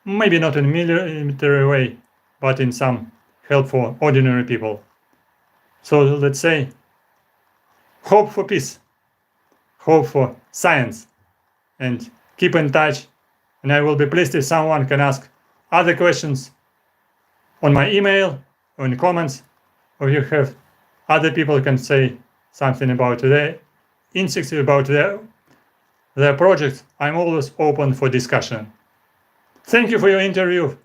Maybe not in a military way, but in some help for ordinary people. So let's say, hope for peace, hope for science, and keep in touch. And I will be pleased if someone can ask other questions on my email or in comments, or you have other people can say something about their insects, about their projects. I'm always open for discussion. Thank you for your interview.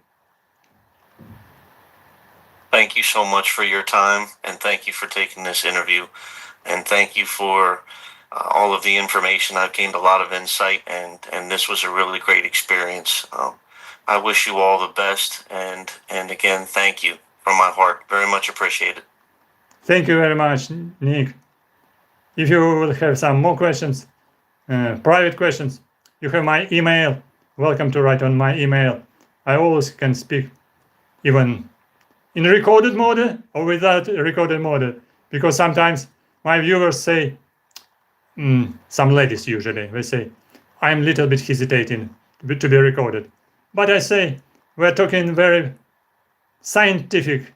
Thank you so much for your time, and thank you for taking this interview, and thank you for all of the information. I've gained a lot of insight, and this was a really great experience. I wish you all the best, and again, thank you from my heart. Very much appreciated. Thank you very much, Nick. If you will have some more questions, private questions, you have my email. Welcome to write on my email. I always can speak even in recorded mode or without recorded mode, because sometimes my viewers say, some ladies usually, they say, I'm a little bit hesitating to be recorded. But I say, we're talking very scientific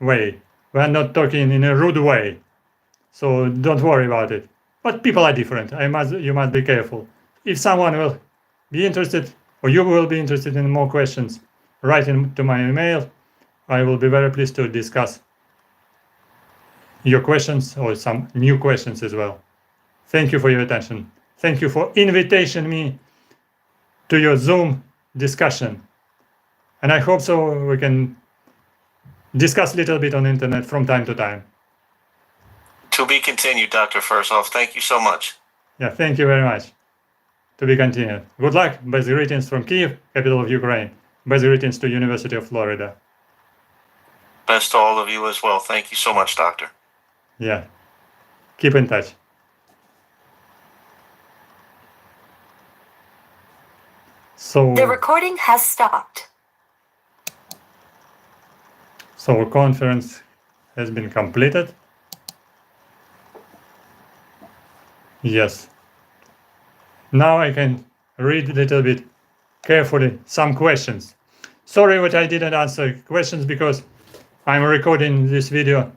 way. We're not talking in a rude way. So don't worry about it. But people are different. You must be careful. If someone will be interested, or you will be interested in more questions, write into my email. I will be very pleased to discuss your questions or some new questions as well. Thank you for your attention. Thank you for inviting me to your Zoom discussion. And I hope so we can discuss a little bit on the internet from time to time. To be continued, Dr. Fursov. Thank you so much. Yeah, thank you very much. To be continued. Good luck. Best greetings from Kyiv, capital of Ukraine. Best greetings to University of Florida. Best to all of you as well. Thank you so much, Doctor. Yeah. Keep in touch. So The recording has stopped. conference has been completed. Yes. Now I can read a little bit carefully some questions. Sorry that I didn't answer questions because I'm recording this video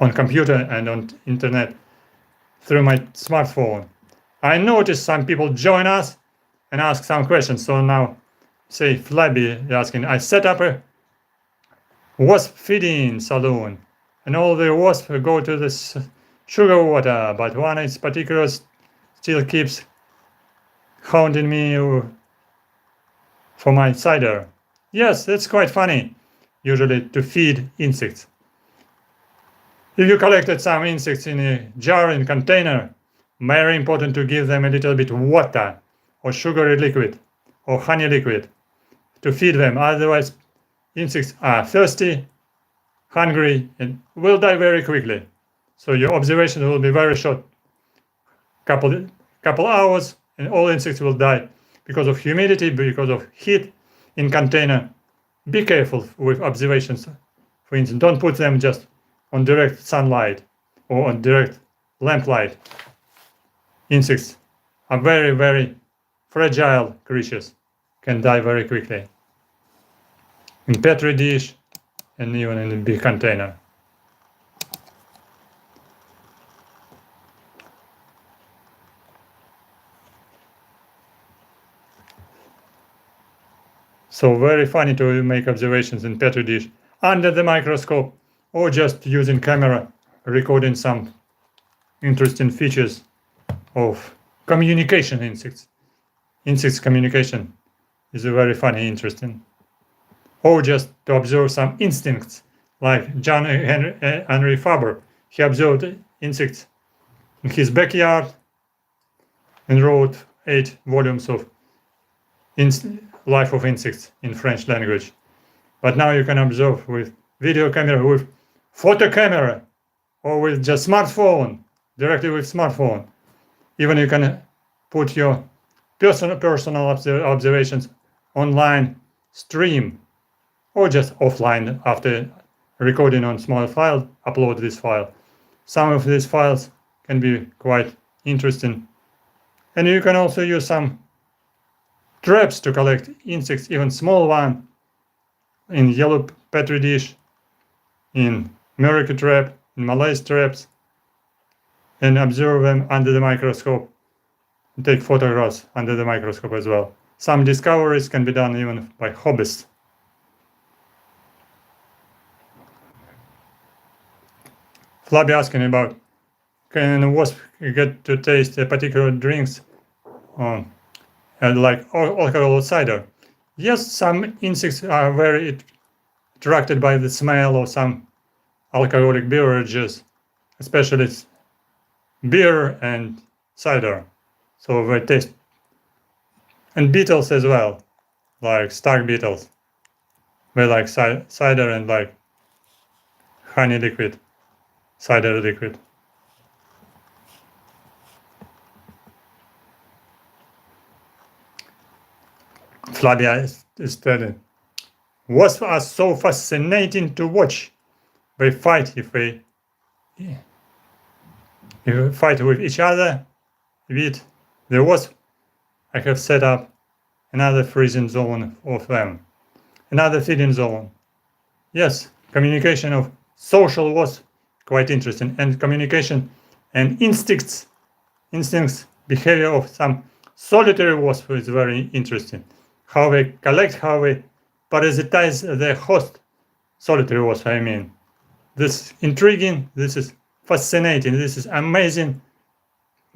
on computer and on internet through my smartphone. I noticed some people join us and ask some questions. So now, say Flabby asking, I set up a wasp feeding saloon, and all the wasps go to this sugar water, but one in particular still keeps haunting me for my cider. Yes, that's quite funny, usually to feed insects. If you collected some insects in a jar and container, very important to give them a little bit water or sugary liquid or honey liquid to feed them. Otherwise, insects are thirsty, hungry, and will die very quickly. So your observation will be very short, couple hours, and all insects will die because of humidity, because of heat in container. Be careful with observations. For instance, don't put them just on direct sunlight or on direct lamplight. Insects are very, very fragile creatures, can die very quickly. In petri dish and even in a big container. So very funny to make observations in petri dish under the microscope or just using camera recording some interesting features of communication insects. Insects communication is very funny, interesting. Or just to observe some instincts, like John Henry Faber. He observed insects in his backyard and wrote 8 volumes of Life of Insects in French language. But now you can observe with video camera, with photo camera, or with just smartphone, directly with smartphone. Even you can put your personal observations online stream, or just offline after recording on small file, upload this file. Some of these files can be quite interesting. And you can also use some traps to collect insects, even small one, in yellow petri dish, in Meraki trap, in Malays traps, and observe them under the microscope. Take photographs under the microscope as well. Some discoveries can be done even by hobbyists. Flabby asking about, can a wasp get to taste a particular drinks like alcohol cider? Yes, some insects are very attracted by the smell of some alcoholic beverages, especially beer and cider. So they taste, and beetles as well, like stag beetles. They like cider and like honey liquid, cider liquid. Flavia is telling, wasps are so fascinating to watch. They fight if they fight with each other. With the wasp, I have set up another freezing zone of them, another feeding zone. Yes, communication of social wasps, quite interesting, and communication and instincts, behavior of some solitary wasp is very interesting. How they collect, how they parasitize their host, solitary wasp, I mean. This is intriguing, this is fascinating, this is amazing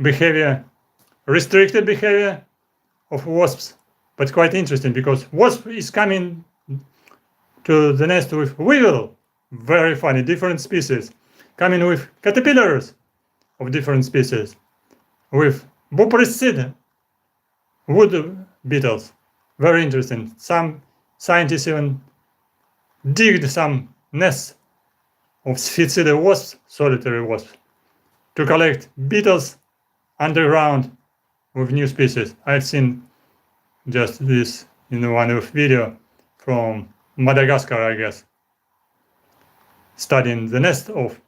behavior, restricted behavior of wasps, but quite interesting because wasp is coming to the nest with weevil, very funny, different species, coming with caterpillars of different species, with bupricid wood beetles, very interesting. Some scientists even digged some nests of Sphyxida wasps, solitary wasps, to collect beetles underground with new species. I've seen just this in one of video from Madagascar, I guess, studying the nest of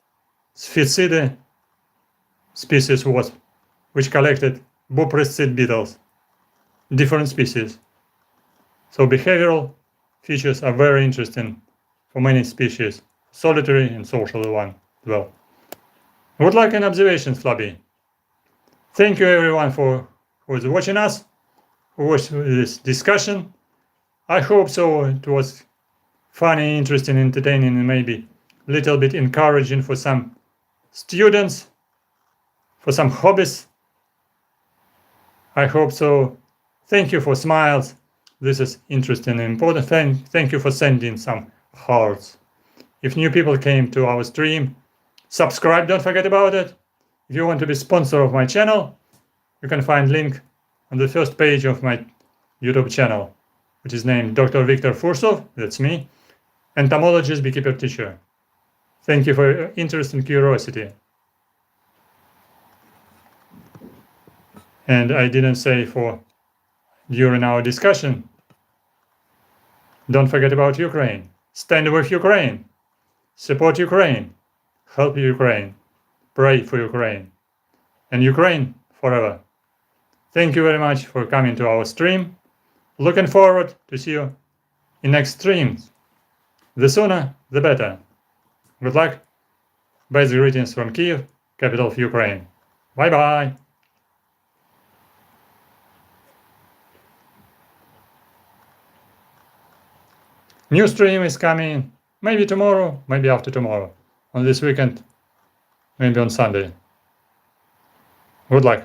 Sphyxida species wasp, which collected bupricid beetles, different species. So behavioral features are very interesting for many species, solitary and social one as well. Would like an observation, Flabby. Thank you everyone for who is watching us, who watched this discussion. I hope so. It was funny, interesting, entertaining, and maybe a little bit encouraging for some students, for some hobbies. I hope so. Thank you for smiles. This is interesting and important. Thank you for sending some hearts. If new people came to our stream, subscribe, don't forget about it. If you want to be sponsor of my channel, you can find link on the first page of my YouTube channel, which is named Dr. Victor Fursov, that's me, Entomologist, Beekeeper teacher. Thank you for your interest and curiosity. And I didn't say during our discussion, don't forget about Ukraine. Stand with Ukraine. Support Ukraine. Help Ukraine. Pray for Ukraine. And Ukraine forever. Thank you very much for coming to our stream. Looking forward to see you in next streams. The sooner, the better. Good luck. Best greetings from Kyiv, capital of Ukraine. Bye-bye. New stream is coming, maybe tomorrow, maybe after tomorrow, on this weekend, maybe on Sunday. Good luck.